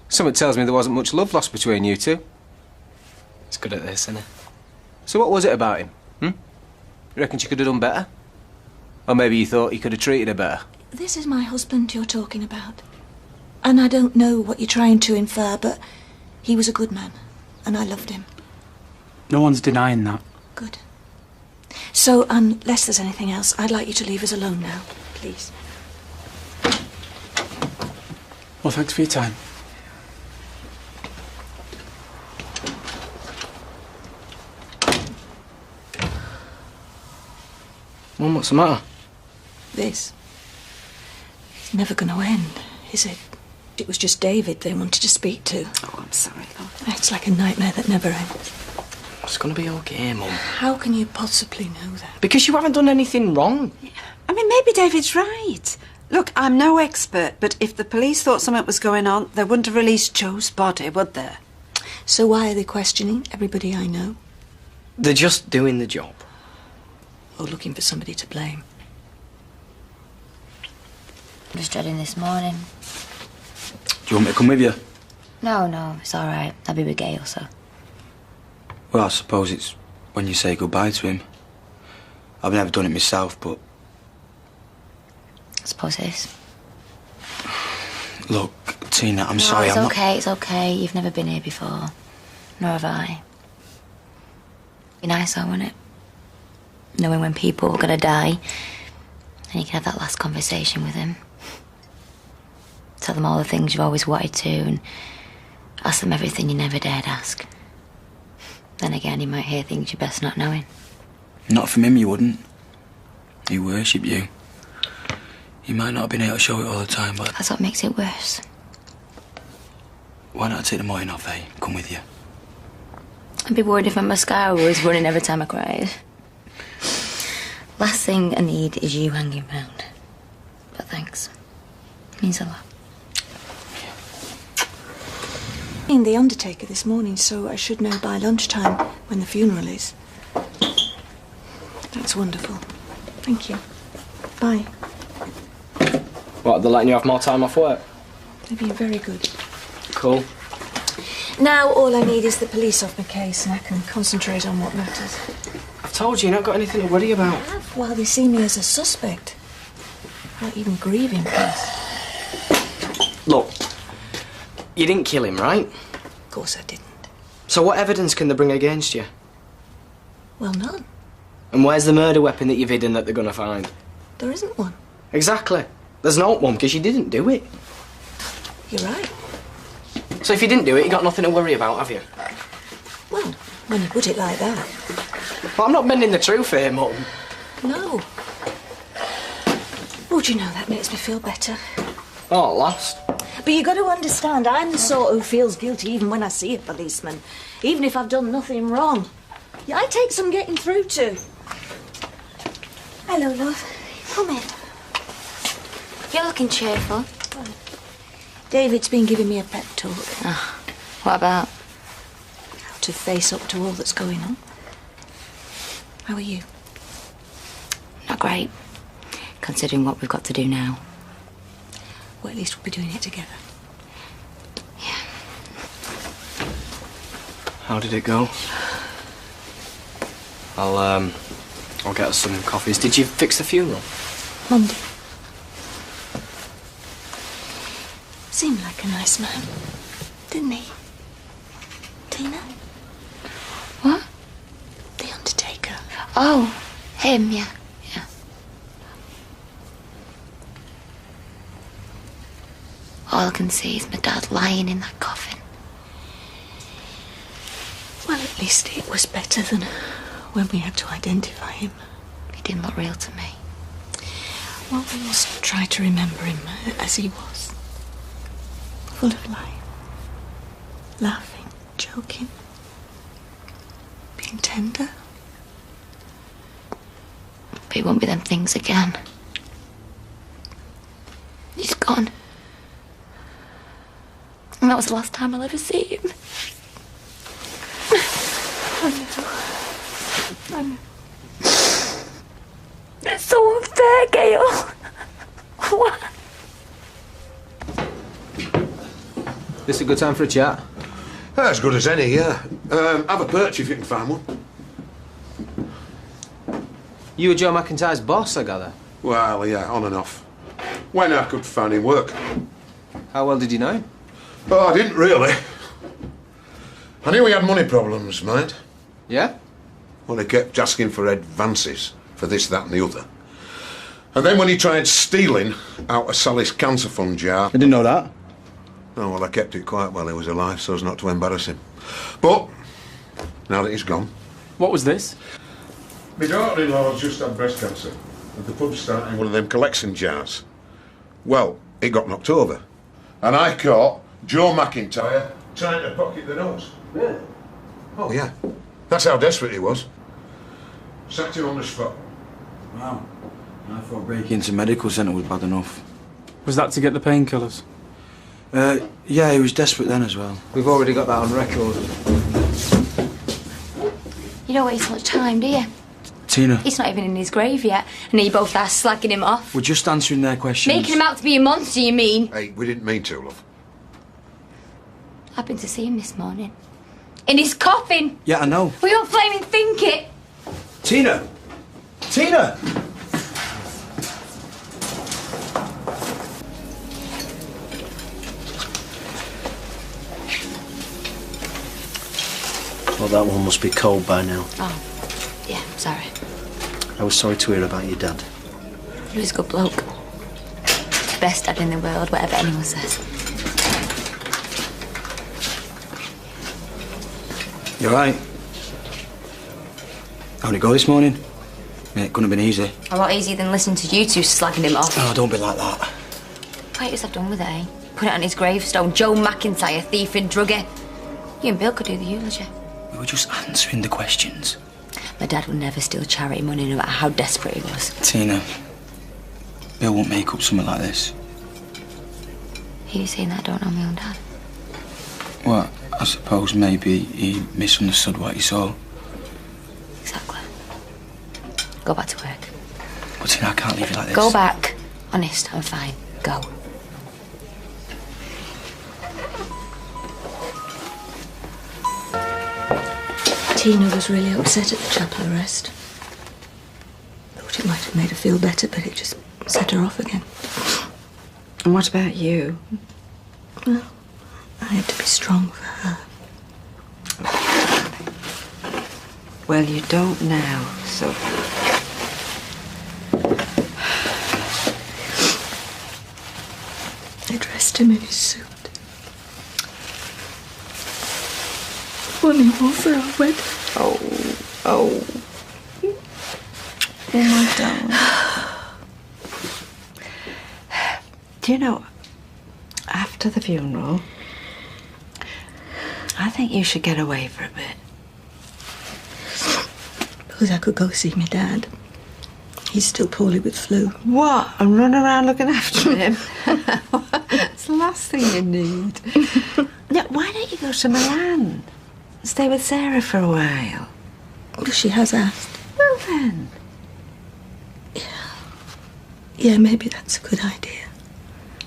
Something tells me there wasn't much love lost between you two. He's good at this, isn't he? So what was it about him? You reckon she could have done better? Or maybe you thought he could have treated her better? This is my husband you're talking about. And I don't know what you're trying to infer, but he was a good man. And I loved him. No one's denying that. Good. So, unless there's anything else, I'd like you to leave us alone now, please. Well, thanks for your time. Mum, what's the matter? This. It's never going to end, is it? It was just David they wanted to speak to. Oh, I'm sorry, love. It's like a nightmare that never ends. It's gonna be okay, Mum. How can you possibly know that? Because you haven't done anything wrong. I mean, maybe David's right. Look, I'm no expert, but if the police thought something was going on, they wouldn't have released Joe's body, would they? So why are they questioning everybody I know? They're just doing the job. Or looking for somebody to blame? I'm just dreading this morning. Do you want me to come with you? No, it's all right. I'll be with Gail, so. Well, I suppose it's when you say goodbye to him. I've never done it myself, but... I suppose it is. Look, Tina, I'm sorry, it's I'm okay, it's okay. You've never been here before. Nor have I. Be nice, though, wouldn't it? Knowing when people are gonna die, and you can have that last conversation with them. Tell them all the things you've always wanted to, and ask them everything you never dared ask. Then again, you might hear things you're best not knowing. Not from him, you wouldn't. He worshipped you. He might not have been able to show it all the time, but... That's what makes it worse. Why not take the morning off, eh? Come with you. I'd be worried if my mascara was running every time I cried. Last thing I need is you hanging round. But thanks. Means a lot. In the undertaker this morning, so I should know by lunchtime when the funeral is. That's wonderful. Thank you. Bye. What, they're letting you have more time off work? They've been very good. Cool. Now all I need is the police off my case and I can concentrate on what matters. I've told you, you've not got anything to worry about. While they see me as a suspect. Not even grieving, please. Look, you didn't kill him, right? Of course I didn't. So what evidence can they bring against you? Well, none. And where's the murder weapon that you've hidden that they're going to find? There isn't one. Exactly. There's not one, because you didn't do it. You're right. So if you didn't do it, you got nothing to worry about, have you? Well, when you put it like that. But I'm not bending the truth here, Mum. No. Oh, do you know, that makes me feel better. Oh, at last. But you got to understand, I'm the sort who feels guilty even when I see a policeman. Even if I've done nothing wrong. Yeah, I take some getting through to. Hello, love. Come in. You're looking cheerful. David's been giving me a pep talk. Oh, what about? How to face up to all that's going on. How are you? Not great, considering what we've got to do now. Well, at least we'll be doing it together. Yeah. How did it go? I'll get us some coffees. Did you fix the funeral? Monday. Seemed like a nice man, didn't he? Tina? What? The undertaker. Oh, him, yeah. All I can see is my dad lying in that coffin. Well, at least it was better than when we had to identify him. He didn't look real to me. Well, we must try to remember him as he was. Full of life. Laughing, joking. Being tender. But he won't be them things again. He's gone. And that was the last time I'll ever see him. I know. It's so unfair, Gail. What? This a good time for a chat? As good as any, yeah. Have a perch if you can find one. You were Joe McIntyre's boss, I gather? Well, yeah, on and off. When I could find him work. How well did you know him? Oh, I didn't really. I knew he had money problems, mind. Yeah? Well, he kept asking for advances for this, that and the other. And then when he tried stealing out of Sally's cancer fund jar... I didn't know that. Oh, well, I kept it quite while he was alive so as not to embarrass him. But, now that he's gone... What was this? My daughter-in-law's just had breast cancer. And the pub's starting one of them collection jars. Well, it got knocked over. And I caught Joe McIntyre trying to pocket the nose. Really? Oh, yeah. That's how desperate he was. Sacked him on the spot. Wow. I thought breaking into medical centre was bad enough. Was that to get the painkillers? Yeah, he was desperate then as well. We've already got that on record. You don't waste much time, do you? Tina, He's not even in his grave yet, and you both are slagging him off. we're just answering their questions. Making him out to be a monster, you mean? Hey, we didn't mean to, love. I've been to see him this morning. In his coffin! Yeah, I know. We don't flaming think it! Tina! Tina! Well, that one must be cold by now. Oh, yeah, sorry. I was sorry to hear about your dad. He was a good bloke. Best dad in the world, whatever anyone says. You're right. How'd it go this morning? Yeah, it couldn't have been easy. A lot easier than listening to you two slagging him off. Oh, don't be like that. What was I done with it, eh? Put it on his gravestone. Joe McIntyre, thief and drugger. You and Bill could do the eulogy. We were just answering the questions. My dad would never steal charity money, no matter how desperate he was. Tina, Bill won't make up something like this. You saying that I don't know my own dad? Well, I suppose maybe he misunderstood what he saw. Exactly. Go back to work. But Tina, I can't leave you like this. Go back. Honest, I'm fine. Go. Tina was really upset at the chapel arrest. Thought it might have made her feel better, but it just set her off again. And what about you? Well, I had to be strong for her. Well, you don't now, so... They dressed him in his suit. One he wore for our wedding. Oh, my darling. Do you know, after the funeral, I think you should get away for a bit. Suppose I could go see my dad. He's still poorly with flu. What? And run around looking after him? It's the last thing you need. Now, why don't you go to Milan? Stay with Sarah for a while. Well, she has asked. Well, then. Yeah, maybe that's a good idea.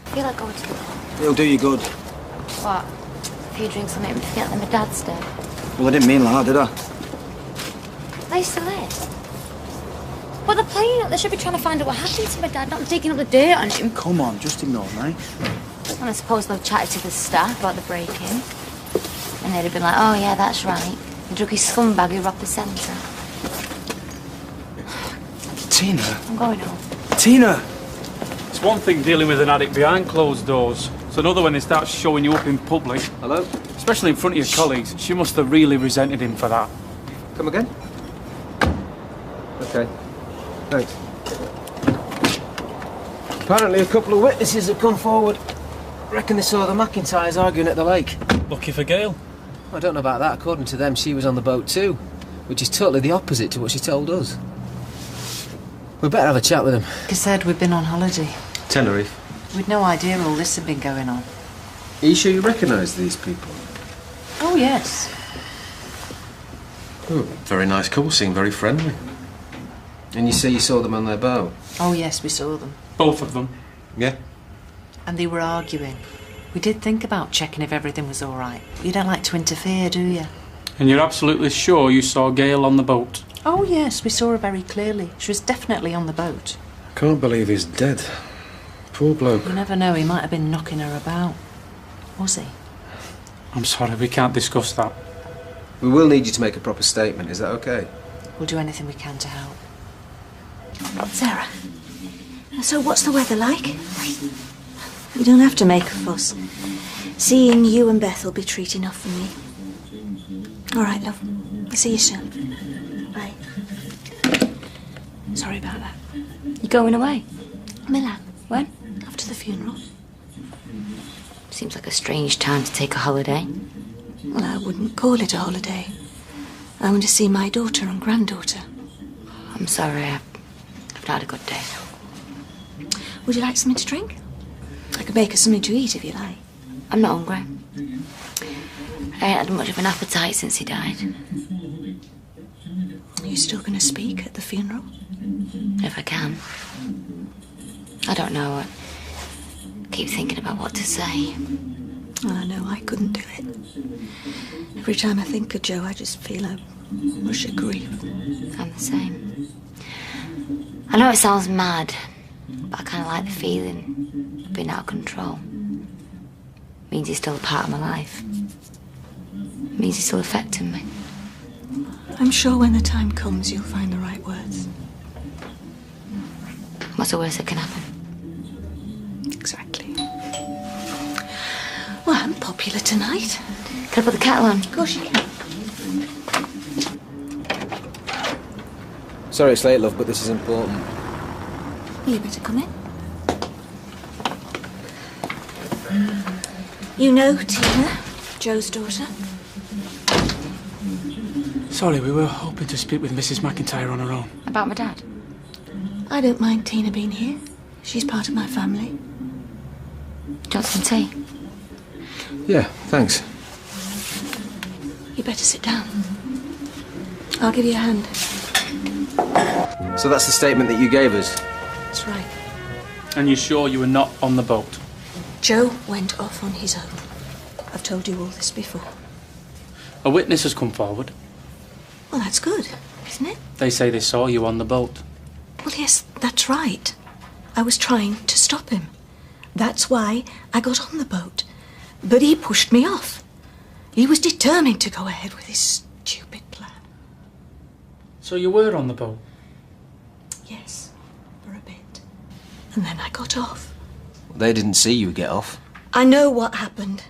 I feel like going to bed. It'll do you good. What? A few drinks will make me forget that my dad's dead. Well, I didn't mean like that, did I? They still is. But they're playing it. They should be trying to find out what happened to my dad, not digging up the dirt on him. Come on, just ignore me. And I suppose they've chatted to the staff about the break-in. And they'd have been like, oh, yeah, that's right. The druggy scumbag who robbed the centre. Tina. I'm going home. Tina! It's one thing dealing with an addict behind closed doors. It's another when they start showing you up in public. Hello? Especially in front of your colleagues. She must have really resented him for that. Come again? Okay. Thanks. Apparently a couple of witnesses have come forward. Reckon they saw the McIntyres arguing at the lake. Lucky for Gail. I don't know about that. According to them, she was on the boat too. Which is totally the opposite to what she told us. We better have a chat with them. He said we'd been on holiday. Tenerife. We'd no idea all this had been going on. Are you sure you recognise these people? Oh, yes. Oh, very nice couple, seem very friendly. And you say you saw them on their boat? Oh, yes, we saw them. Both of them. Yeah? And they were arguing. We did think about checking if everything was all right. You don't like to interfere, do you? And you're absolutely sure you saw Gail on the boat? Oh, yes, we saw her very clearly. She was definitely on the boat. Can't believe he's dead. Poor bloke. You never know, he might have been knocking her about. Was he? I'm sorry, we can't discuss that. We will need you to make a proper statement, is that okay? We'll do anything we can to help. Sarah, so what's the weather like? You don't have to make a fuss. Seeing you and Beth will be treat enough for me. All right, love. I'll see you soon. Bye. Sorry about that. You going away? Milan. When? After the funeral. Seems like a strange time to take a holiday. Well, I wouldn't call it a holiday. I want to see my daughter and granddaughter. I'm sorry, I've not had a good day. Would you like something to drink? I could make her something to eat if you like. I'm not hungry. I ain't had much of an appetite since he died. Are you still going to speak at the funeral? If I can. I don't know. I keep thinking about what to say. Oh, no, I couldn't do it. Every time I think of Joe, I just feel a rush of grief. I'm the same. I know it sounds mad, but I kind of like the feeling of being out of control. It means he's still a part of my life. It means he's still affecting me. I'm sure when the time comes, you'll find the right words. What's the worst that can happen? Exactly. Well, I'm popular tonight. Can I put the kettle on? Of course you can. Sorry it's late, love, but this is important. You better come in. You know Tina, Joe's daughter? Sorry, we were hoping to speak with Mrs. McIntyre on her own. About my dad? I don't mind Tina being here. She's part of my family. Do you want some tea? Yeah, thanks. You better sit down. I'll give you a hand. So that's the statement that you gave us? That's right. And you're sure you were not on the boat? Joe went off on his own. I've told you all this before. A witness has come forward. Well, that's good, isn't it? They say they saw you on the boat. Well, yes, that's right. I was trying to stop him. That's why I got on the boat. But he pushed me off. He was determined to go ahead with his stupid plan. So you were on the boat? Yes, for a bit. And then I got off. They didn't see you get off. I know what happened.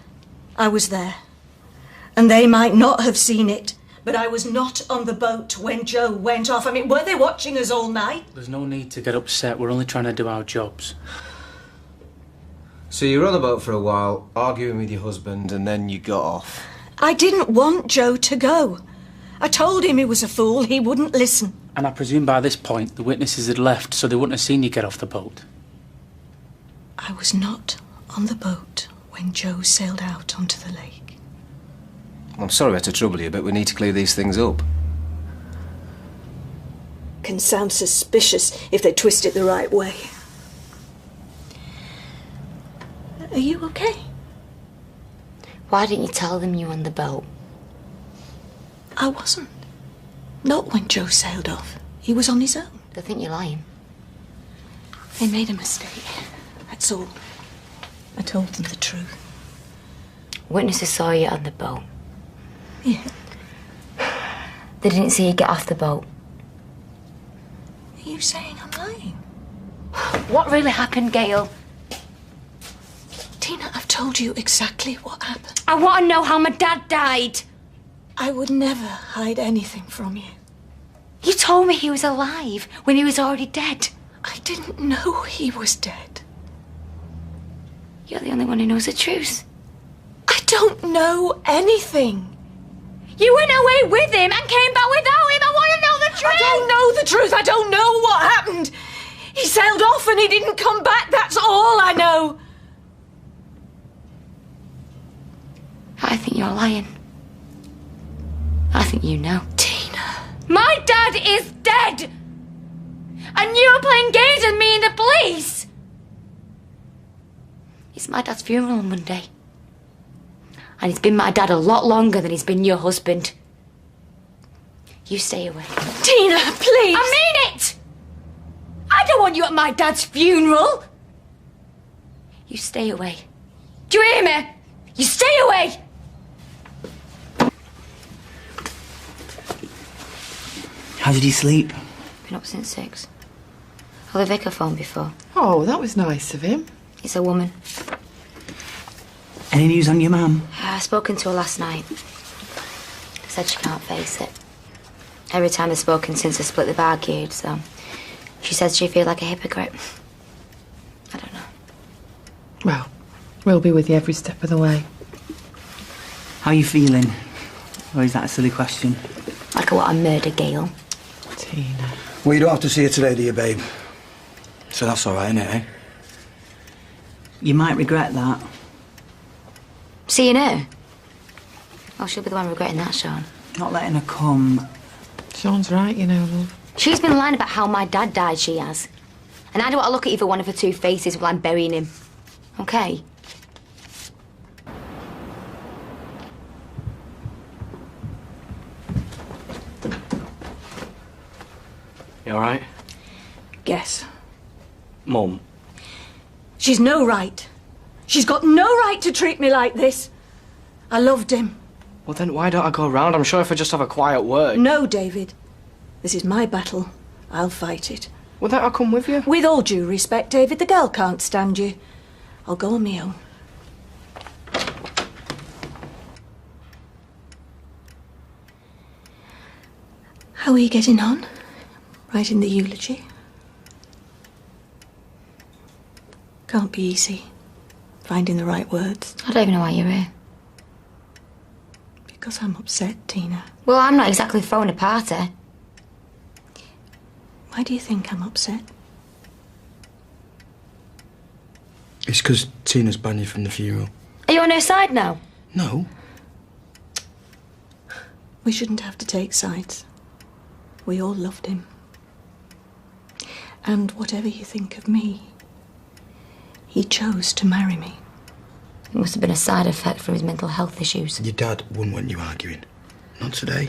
I was there. And they might not have seen it, but I was not on the boat when Joe went off. I mean, were they watching us all night? There's no need to get upset. We're only trying to do our jobs. So you were on the boat for a while, arguing with your husband, and then you got off. I didn't want Joe to go. I told him he was a fool. He wouldn't listen. And I presume by this point the witnesses had left, so they wouldn't have seen you get off the boat. I was not on the boat when Joe sailed out onto the lake. I'm sorry I had to trouble you, but we need to clear these things up. Can sound suspicious if they twist it the right way. Are you okay? Why didn't you tell them you were on the boat? I wasn't. Not when Joe sailed off. He was on his own. They think you're lying. They made a mistake. That's all. I told them the truth. Witnesses saw you on the boat. Yeah. They didn't see you get off the boat. Are you saying I'm lying? What really happened, Gail? Tina, I've told you exactly what happened. I want to know how my dad died. I would never hide anything from you. You told me he was alive when he was already dead. I didn't know he was dead. You're the only one who knows the truth. I don't know anything. You went away with him and came back without him. I want to know the truth. I don't know the truth. I don't know what happened. He sailed off and he didn't come back. That's all I know. I think you're lying. I think you know. Tina. My dad is dead! And you are playing games with me and the police! It's my dad's funeral on Monday. And he's been my dad a lot longer than he's been your husband. You stay away. Tina, please! I mean it! I don't want you at my dad's funeral! You stay away. Do you hear me? You stay away! How did he sleep? Been up since 6. Well, the vicar phoned before. Oh, that was nice of him. It's a woman. Any news on your mum? I've spoken to her last night. Said she can't face it. Every time I've spoken since I split, they've argued, so... She says she feels like a hypocrite. I don't know. Well, we'll be with you every step of the way. How are you feeling? Or is that a silly question? Like I want to murder Gail. Tina. Well, you don't have to see her today, do you, babe? So that's all right, innit, eh? You might regret that. Seeing her? Oh, she'll be the one regretting that, Sean. Not letting her come. Sean's right, you know, love. She's been lying about how my dad died, she has. And I don't want to look at either one of her two faces while I'm burying him. Okay? You alright? Guess. Mum. She's no right. She's got no right to treat me like this. I loved him. Well, then why don't I go round? I'm sure if I just have a quiet word. No, David. This is my battle. I'll fight it. Well, then I'll come with you. With all due respect, David, the girl can't stand you. I'll go on my own. How are you getting on? Writing the eulogy? Can't be easy. Finding the right words. I don't even know why you're here. Because I'm upset, Tina. Well, I'm not exactly throwing a party. Why do you think I'm upset? It's because Tina's banned you from the funeral. Are you on her side now? No. We shouldn't have to take sides. We all loved him. And whatever you think of me, he chose to marry me. It must have been a side effect from his mental health issues. Your dad wouldn't want you arguing. Not today.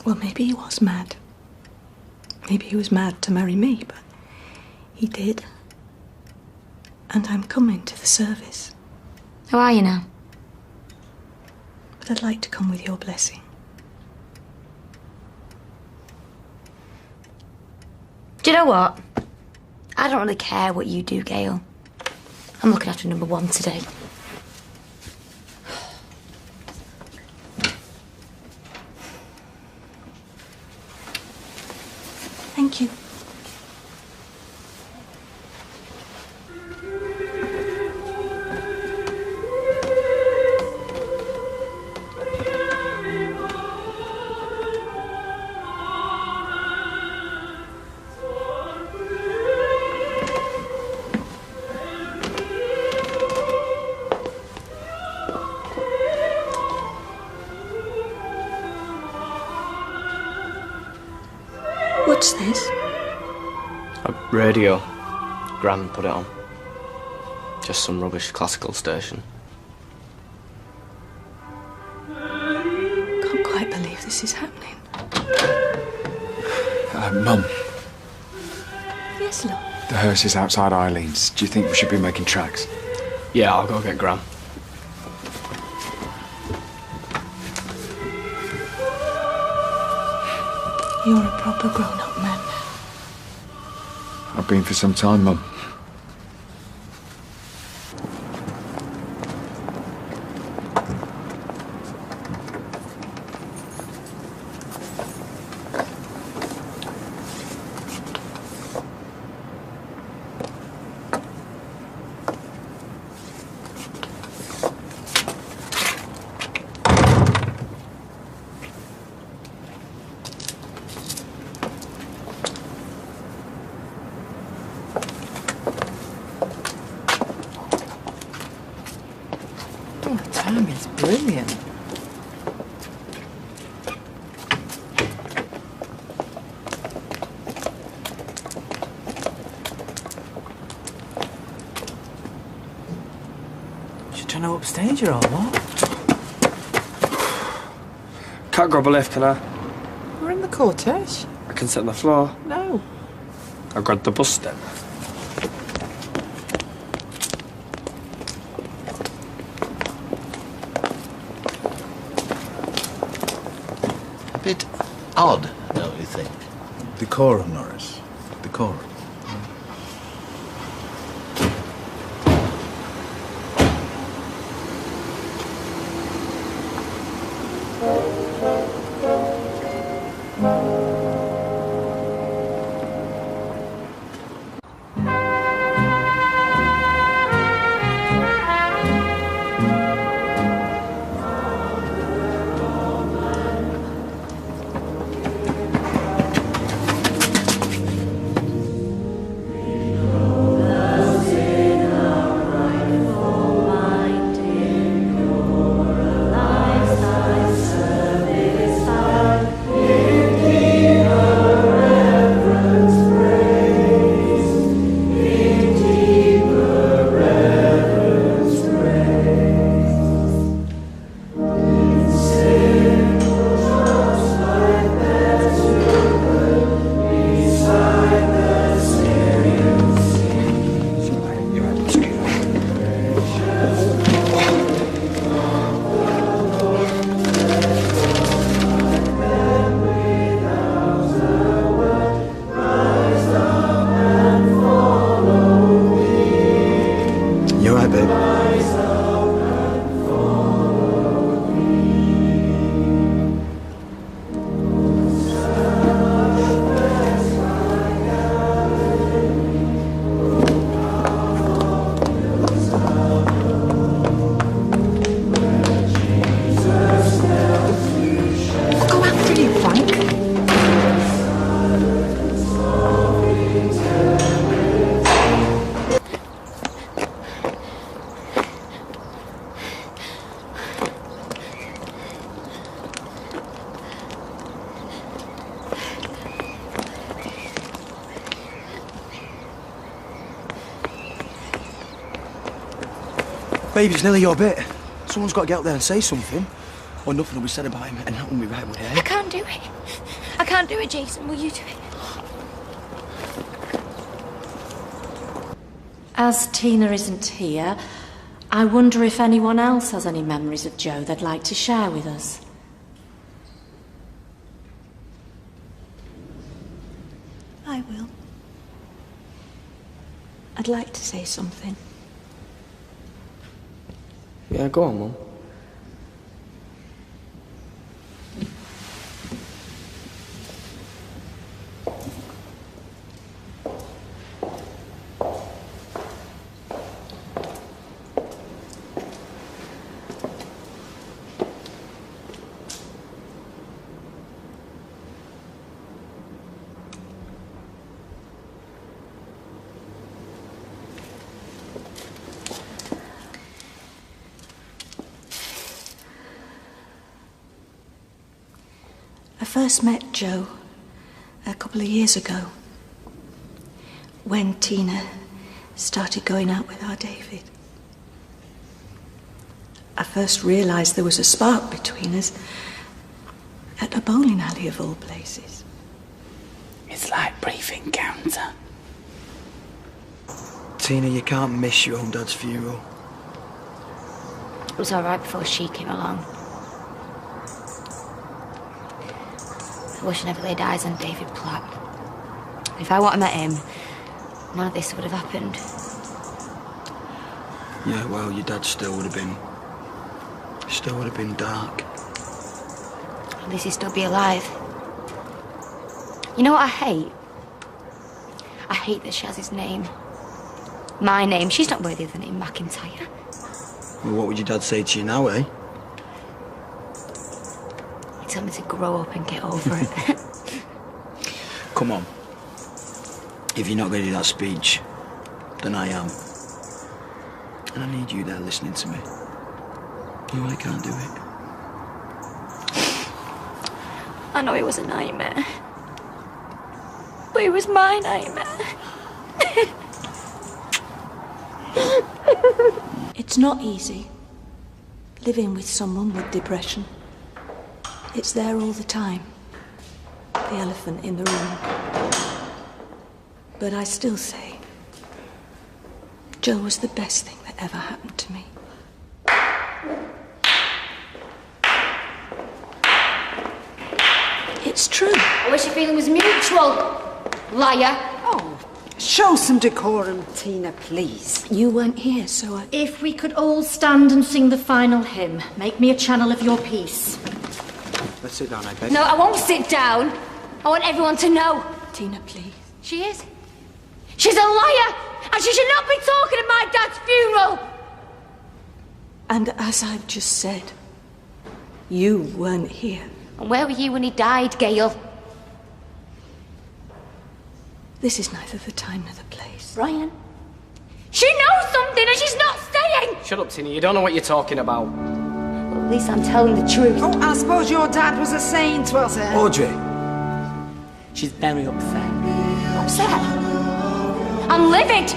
Well, maybe he was mad. Maybe he was mad to marry me, but he did. And I'm coming to the service. How are you now? But I'd like to come with your blessing. Do you know what? I don't really care what you do, Gail. I'm looking after number one today. Thank you. What's this? A radio. Gran put it on. Just some rubbish classical station. Can't quite believe this is happening. Mum, Yes, love. the hearse is outside Eileen's. Do you think we should be making tracks? Yeah, I'll go get Gran. You're a proper grown-up man now. I've been for some time, Mum. Oh, the timing's brilliant. She's trying to upstage her or what? Can't grab a lift, can I? We're in the cortege. I can sit on the floor. No. I'll grab the bus step. A bit odd, don't you think? Decorum, Norris. Decorum. Babe, it's nearly your bit. Someone's got to get up there and say something. Or nothing will be said about him, and that won't be right, would it, eh? I can't do it. I can't do it, Jason. Will you do it? As Tina isn't here, I wonder if anyone else has any memories of Joe they'd like to share with us. I will. I'd like to say something. Yeah, go on, Mum. I first met Joe a couple of years ago when Tina started going out with our David. I first realised there was a spark between us at a bowling alley of all places. It's like brief encounter. Tina, you can't miss your own dad's funeral. It was all right before she came along. I wish I never laid eyes on David Platt. If I hadn't met him, none of this would have happened. Yeah, well, your dad still would have been dark. At least he'd still be alive. You know what I hate? I hate that she has his name. My name. She's not worthy of the name McIntyre. Well, what would your dad say to you now, eh? He told me to grow up and get over it. Come on. If you're not going to do that speech, then I am. And I need you there listening to me. No, I can't do it. I know it was a nightmare. But it was my nightmare. It's not easy living with someone with depression. It's there all the time. The elephant in the room. But I still say, Joe was the best thing that ever happened to me. It's true. I wish your feeling was mutual, liar. Oh, show some decorum, Tina, please. You weren't here, so I... If we could all stand and sing the final hymn, make me a channel of your peace. Let's sit down, I beg. No, I won't sit down. I want everyone to know. Tina, please. She is. She's a liar, and she should not be talking at my dad's funeral. And as I've just said, you weren't here. And where were you when he died, Gail? This is neither the time nor the place. Brian? She knows something and she's not staying! Shut up, Tina. You don't know what you're talking about. Well, at least I'm telling the truth. Oh, I suppose your dad was a saint, was he? Audrey. She's very upset. Upset? I'm livid!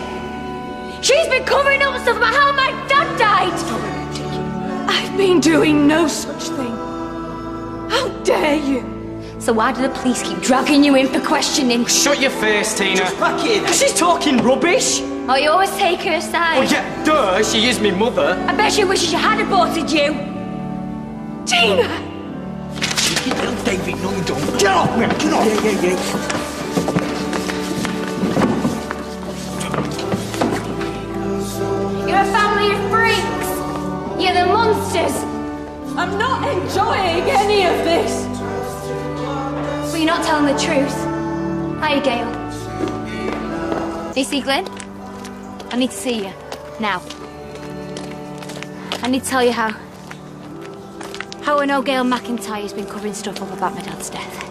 She's been covering up stuff about how my dad died! I've been doing no such thing. How dare you? So why do the police keep dragging you in for questioning? Shut your face, Tina. Just back in. She's talking rubbish. Oh, you always take her aside. Well, yeah, duh. She is me mother. I bet she wishes she had aborted you. Tina! Cheeky little David, no you don't. Get off me! Get off! Yeah. You're a family of freaks. You're the monsters. I'm not enjoying any of this. But you're not telling the truth. Are you, Gail? Do you see Glenn? I need to see you. Now. I need to tell you how I know Gail McIntyre's been covering stuff up about my dad's death.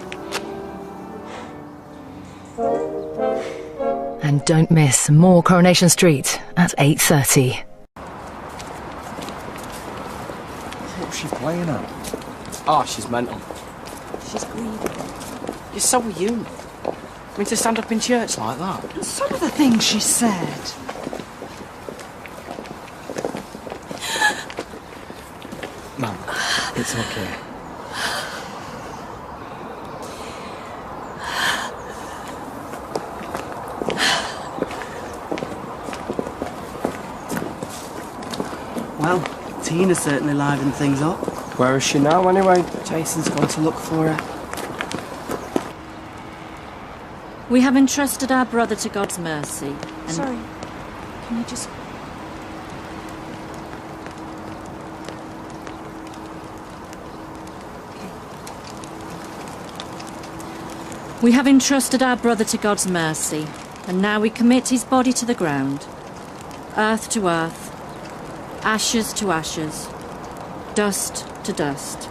And don't miss more Coronation Street at 8:30. What's she playing at? Oh, she's mental. She's grieving. Yeah, so are you. I mean, to stand up in church like that. Some of the things she said. It's okay. Well, Tina certainly livened things up. Where is she now, anyway? Jason's gone to look for her. We have entrusted our brother to God's mercy. And Sorry. Can you just... We have entrusted our brother to God's mercy, and now we commit his body to the ground. Earth to earth, ashes to ashes, dust to dust.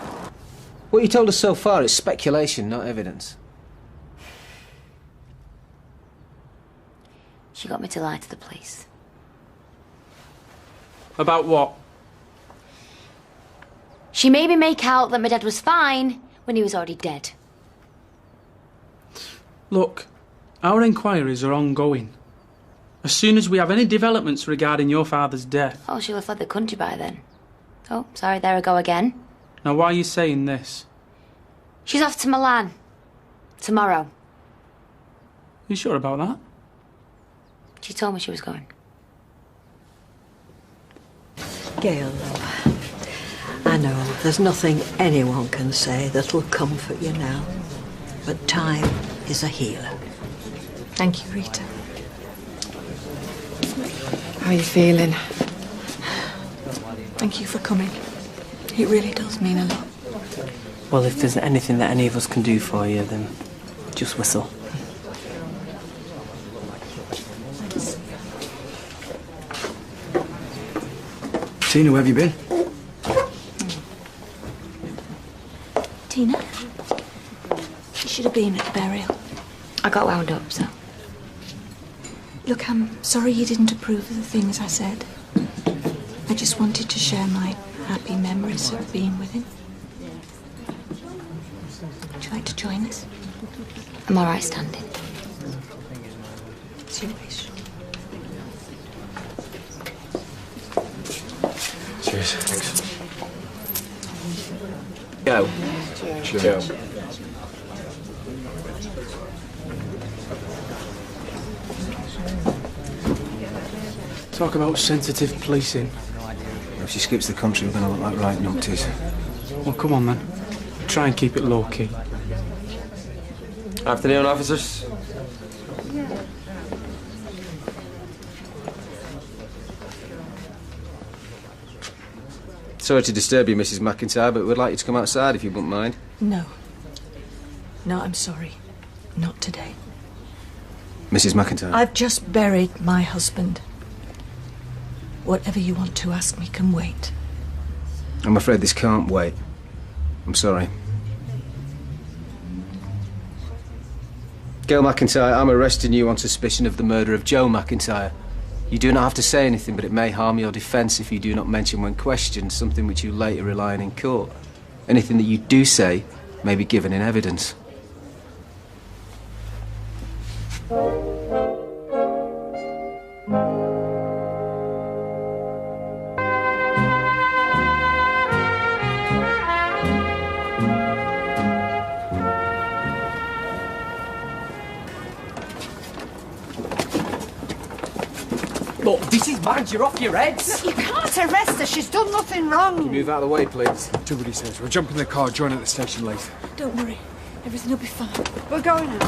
What you told us so far is speculation, not evidence. She got me to lie to the police. About what? She made me make out that my dad was fine when he was already dead. Look, our inquiries are ongoing. As soon as we have any developments regarding your father's death... Oh, she'll have fled the country by then. Oh, sorry, there I go again. Now, why are you saying this? She's off to Milan. Tomorrow. You sure about that? She told me she was going. Gail, love, I know there's nothing anyone can say that will comfort you now, but time is a healer. Thank you, Rita. How are you feeling? Thank you for coming. It really does mean a lot. Well, if there's anything that any of us can do for you, then just whistle. Tina, where have you been? Tina? You should have been at the burial. I got wound up, so... Look, I'm sorry you didn't approve of the things I said. I just wanted to share my happy memories of being with him. Would you like to join us? I'm all right standing. It's your wish. Cheers. Thanks. Go. Cheers. Go. Talk about sensitive policing. If she skips the country, we're going to look like right numpties. Well, come on, then. Try and keep it low-key. Afternoon, officers. Sorry to disturb you, Mrs. McIntyre, but we'd like you to come outside if you wouldn't mind. No. No, I'm sorry. Not today. Mrs. McIntyre. I've just buried my husband. Whatever you want to ask me can wait. I'm afraid this can't wait. I'm sorry. Gail McIntyre, I'm arresting you on suspicion of the murder of Joe McIntyre. You do not have to say anything, but it may harm your defence if you do not mention when questioned something which you later rely on in court. Anything that you do say may be given in evidence. Look, this is bad. You're off your heads. You can't arrest her. She's done nothing wrong. Move out of the way, please. Do what he says. We'll jump in the car, join at the station later. Don't worry. Everything will be fine. We're going out.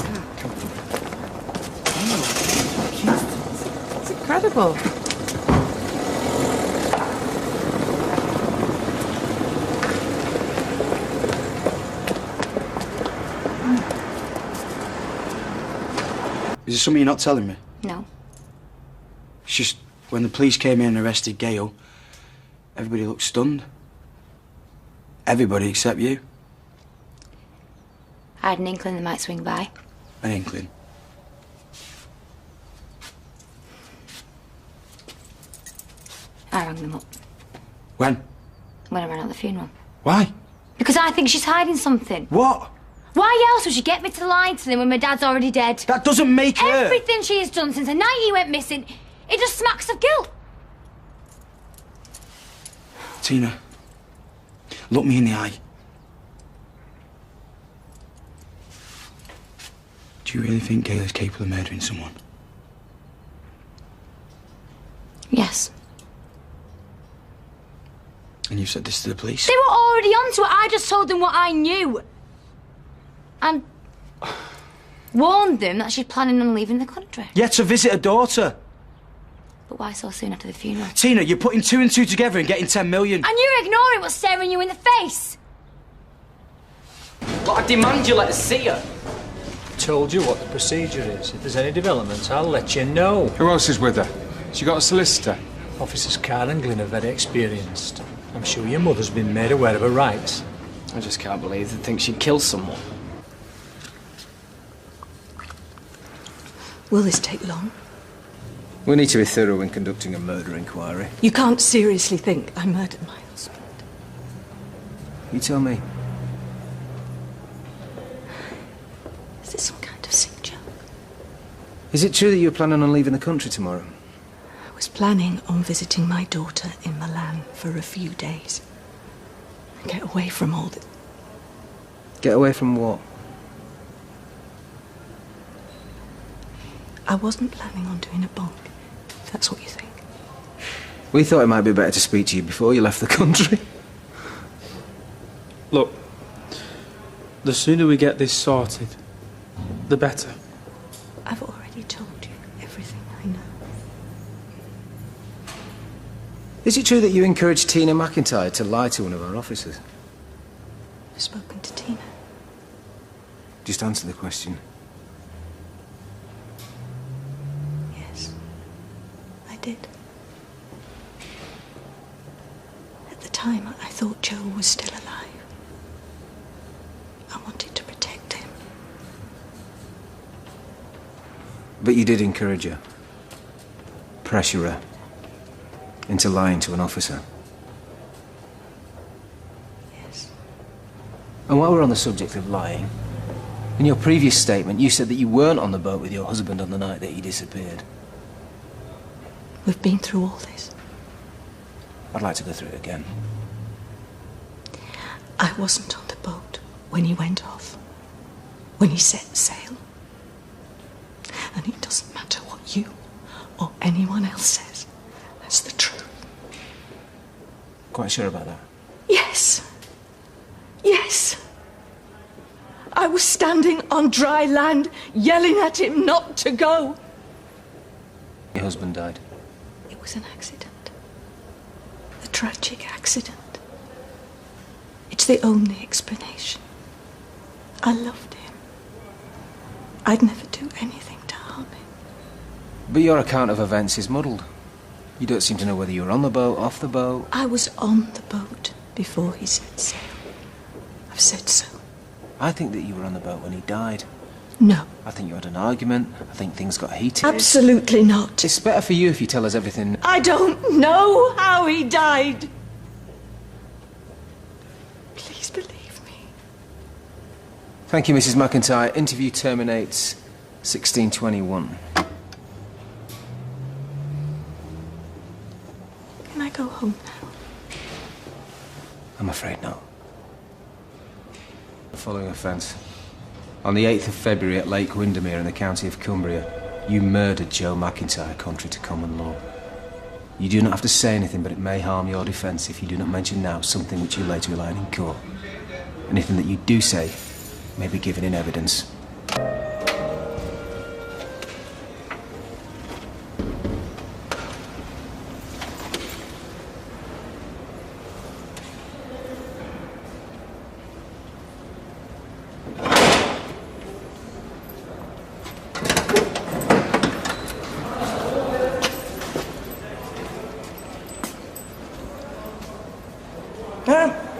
It's incredible. Is there something you're not telling me? No. It's just, when the police came in and arrested Gail, everybody looked stunned. Everybody except you. I had an inkling they might swing by. An inkling. I rang them up. When? When I ran out the funeral. Why? Because I think she's hiding something. What? Why else would she get me to lie to them when my dad's already dead? That doesn't make her... Everything she has done since the night he went missing, it just smacks of guilt. Tina. Look me in the eye. Do you really think Gail is capable of murdering someone? Yes. And you've said this to the police? They were already onto it. I just told them what I knew. And warned them that she's planning on leaving the country. Yeah, to visit her daughter. But why so soon after the funeral? Tina, you're putting 2 and 2 together and getting 10 million. And you're ignoring what's staring you in the face. But I demand you let us see her. Told you what the procedure is. If there's any developments, I'll let you know. Who else is with her? She got a solicitor? Officers Carl and Glynn are very experienced. I'm sure your mother's been made aware of her rights. I just can't believe they think she killed someone. Will this take long? We need to be thorough in conducting a murder inquiry. You can't seriously think I murdered my husband. You tell me. Is this some kind of sick joke? Is it true that you're planning on leaving the country tomorrow? I was planning on visiting my daughter in Milan for a few days. Get away from all the... Get away from what? I wasn't planning on doing a bonk, if that's what you think. We thought it might be better to speak to you before you left the country. Look, the sooner we get this sorted, the better. I've already told you everything I know. Is it true that you encouraged Tina McIntyre to lie to one of our officers? I've spoken to Tina. Just answer the question. Yes, I did. At the time, I thought Joe was still alive. I wanted to protect him. But you did encourage her. Pressure her into lying to an officer. Yes. And while we're on the subject of lying, in your previous statement you said that you weren't on the boat with your husband on the night that he disappeared. We've been through all this. I'd like to go through it again. I wasn't on the boat when he went off. When he set sail. And it doesn't matter what you or anyone else says. That's the truth. Quite sure about that? Yes. Yes. I was standing on dry land, yelling at him not to go. Your husband died. It was an accident. A tragic accident. It's the only explanation. I loved him. I'd never do anything to harm him. But your account of events is muddled. You don't seem to know whether you were on the boat, off the boat. I was on the boat before he set sail. I've said so. I think that you were on the boat when he died. No. I think you had an argument. I think things got heated. Absolutely not. It's better for you if you tell us everything. I don't know how he died. Please believe me. Thank you, Mrs. McIntyre. Interview terminates 16:21. Can I go home now? I'm afraid not. The following offence. On the 8th of February at Lake Windermere in the county of Cumbria, you murdered Joe McIntyre contrary to common law. You do not have to say anything, but it may harm your defence if you do not mention now something which you later rely on in court. Anything that you do say may be given in evidence.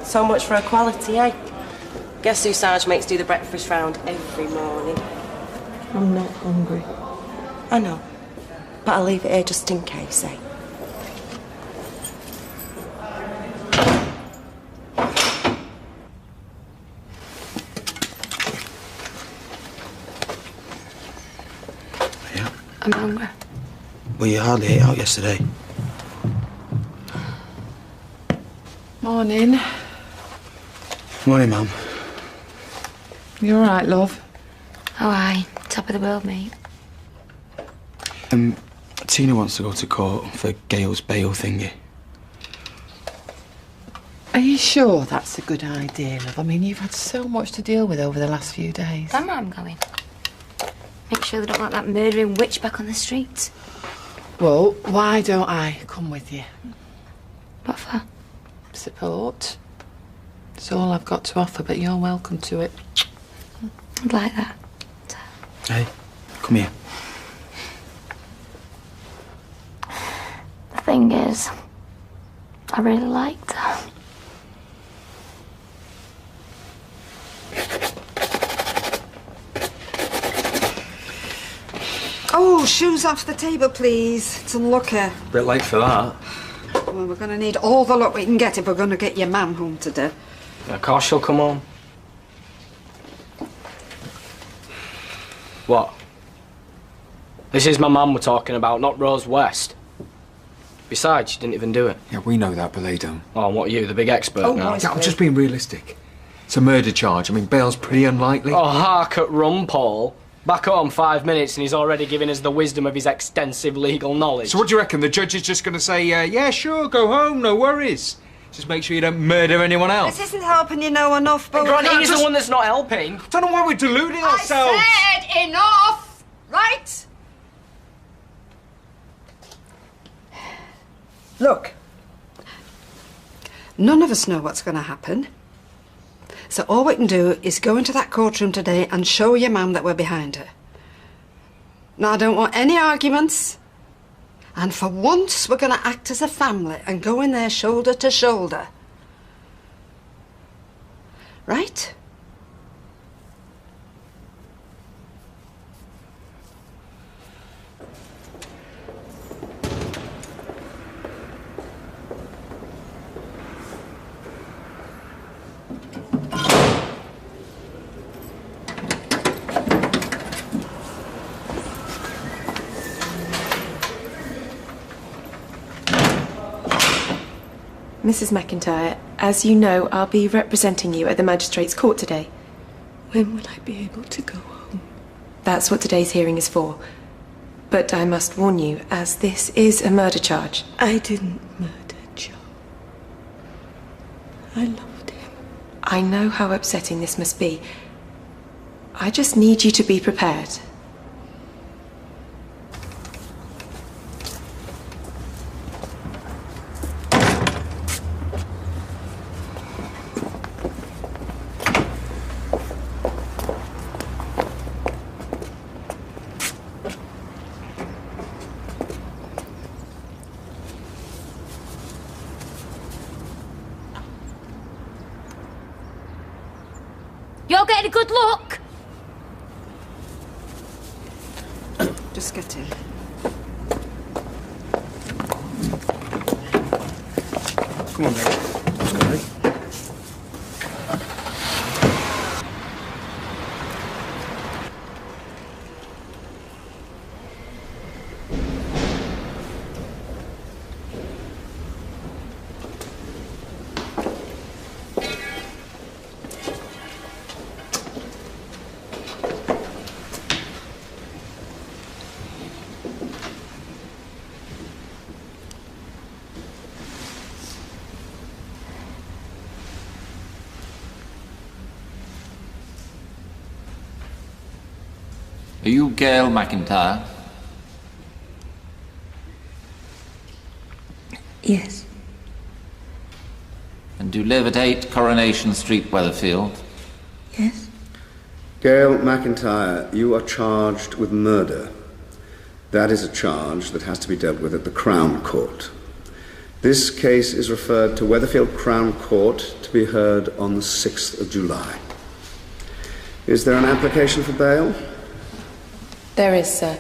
So much for equality, eh? Guess who Sarge makes do the breakfast round every morning? I'm not hungry. I know. But I'll leave it here just in case, eh? I'm hungry. Well, you hardly ate out yesterday. Morning. Morning, Mum. You all right, love? Oh, aye. Top of the world, mate. Tina wants to go to court for Gail's bail thingy. Are you sure that's a good idea, love? I mean, you've had so much to deal with over the last few days. Damn right I'm going. Make sure they don't let that murdering witch back on the streets. Well, why don't I come with you? What for? Support. It's all I've got to offer, but you're welcome to it. I'd like that. Hey, come here. The thing is, I really liked her. Oh, shoes off the table, please. It's unlucky. Bit late for that. Well, we're going to need all the luck we can get if we're going to get your mum home today. Of course she'll come home. What? This is my mum we're talking about, not Rose West. Besides, she didn't even do it. Yeah, we know that, but they don't. Oh, what, you, the big expert now? Yeah, I'm just being realistic. It's a murder charge. I mean, bail's pretty unlikely. Oh, hark at rum, Paul. Back home 5 minutes and he's already giving us the wisdom of his extensive legal knowledge. So what do you reckon? The judge is just going to say, yeah, sure, go home, no worries. Just make sure you don't murder anyone else. This isn't helping you know enough, but... Granny, he's the one that's not helping. Don't know why we're deluding ourselves. I said enough, right? Look, none of us know what's going to happen. So all we can do is go into that courtroom today and show your mum that we're behind her. Now, I don't want any arguments. And for once, we're going to act as a family and go in there shoulder to shoulder. Right? Mrs. McIntyre, as you know, I'll be representing you at the Magistrates' Court today. When will I be able to go home? That's what today's hearing is for. But I must warn you, as this is a murder charge. I didn't murder Joe. I loved him. I know how upsetting this must be. I just need you to be prepared. You're getting a good look. Just get in. Come on, mate. Let's go, mate. Are you Gail McIntyre? Yes. And do you live at 8 Coronation Street, Weatherfield? Yes. Gail McIntyre, you are charged with murder. That is a charge that has to be dealt with at the Crown Court. This case is referred to Weatherfield Crown Court to be heard on the 6th of July. Is there an application for bail? There is, sir.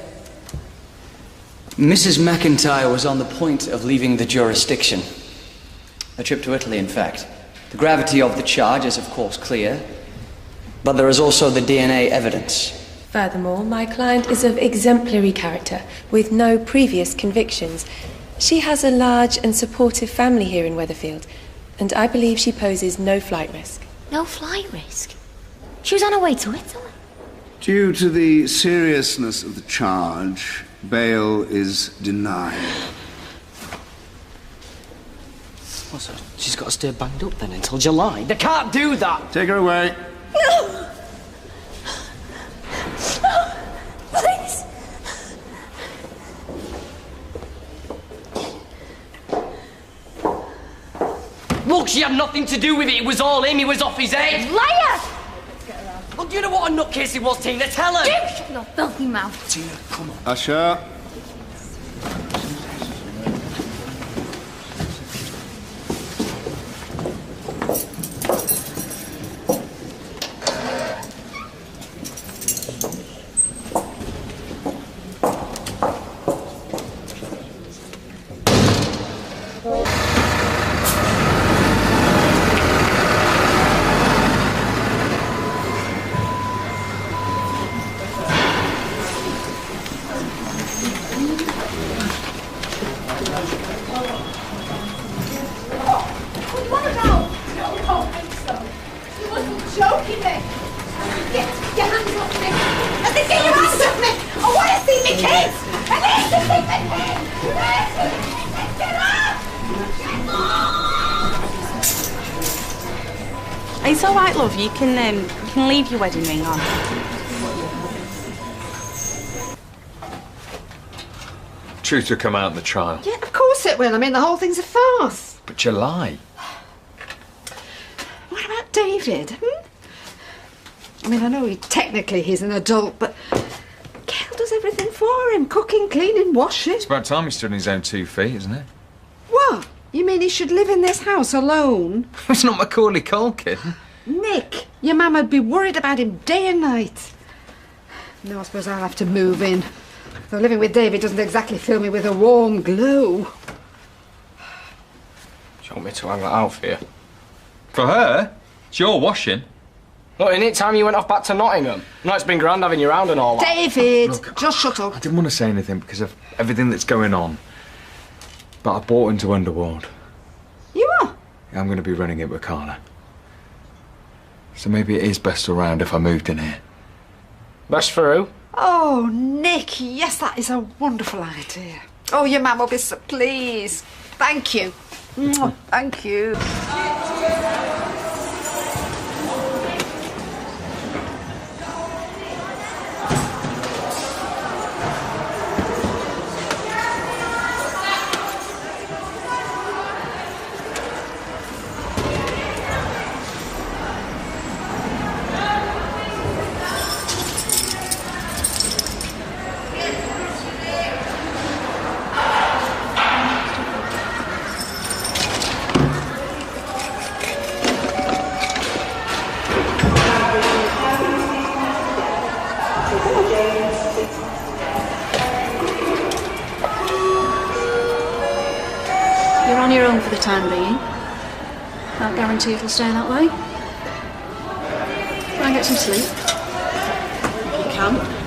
Mrs. McIntyre was on the point of leaving the jurisdiction. A trip to Italy, in fact. The gravity of the charge is, of course, clear, but there is also the DNA evidence. Furthermore, my client is of exemplary character, with no previous convictions. She has a large and supportive family here in Weatherfield, and I believe she poses no flight risk. No flight risk. She was on her way to Italy. Due to the seriousness of the charge, bail is denied. Well, so she's got to stay banged up then until July. They can't do that! Take her away. No! Please! Look, she had nothing to do with it. It was all him. He was off his head. Liar! Look, do you know what a nutcase he was, Tina? Tell her! You shut your filthy mouth. Tina, come on. Usher. It's all right, love. You can leave your wedding ring on. Truth will come out in the trial. Yeah, of course it will. I mean, the whole thing's a farce. But July. What about David? I mean, I know he's an adult, but Gail does everything for him. Cooking, cleaning, washing. It's about time he stood on his own 2 feet, isn't it? What? You mean he should live in this house alone? It's not Macaulay Culkin. Nick, your mum would be worried about him day and night. No, I suppose I'll have to move in. Though living with David doesn't exactly fill me with a warm glow. Do you want me to hang that out for you? For her? It's your washing. Look, isn't it time you went off back to Nottingham? No, it's been grand having you round and all that. David, Look, just shut up. I didn't want to say anything because of everything that's going on. But I bought into Underworld. You are? I'm going to be running it with Carla. So maybe it is best around if I moved in here. Best for who? Oh, Nick, yes, that is a wonderful idea. Oh, your mum will be so pleased. Thank you. Mwah, thank you. You're on your own for the time being. Can't guarantee it'll stay that way. Try and get some sleep. If you can.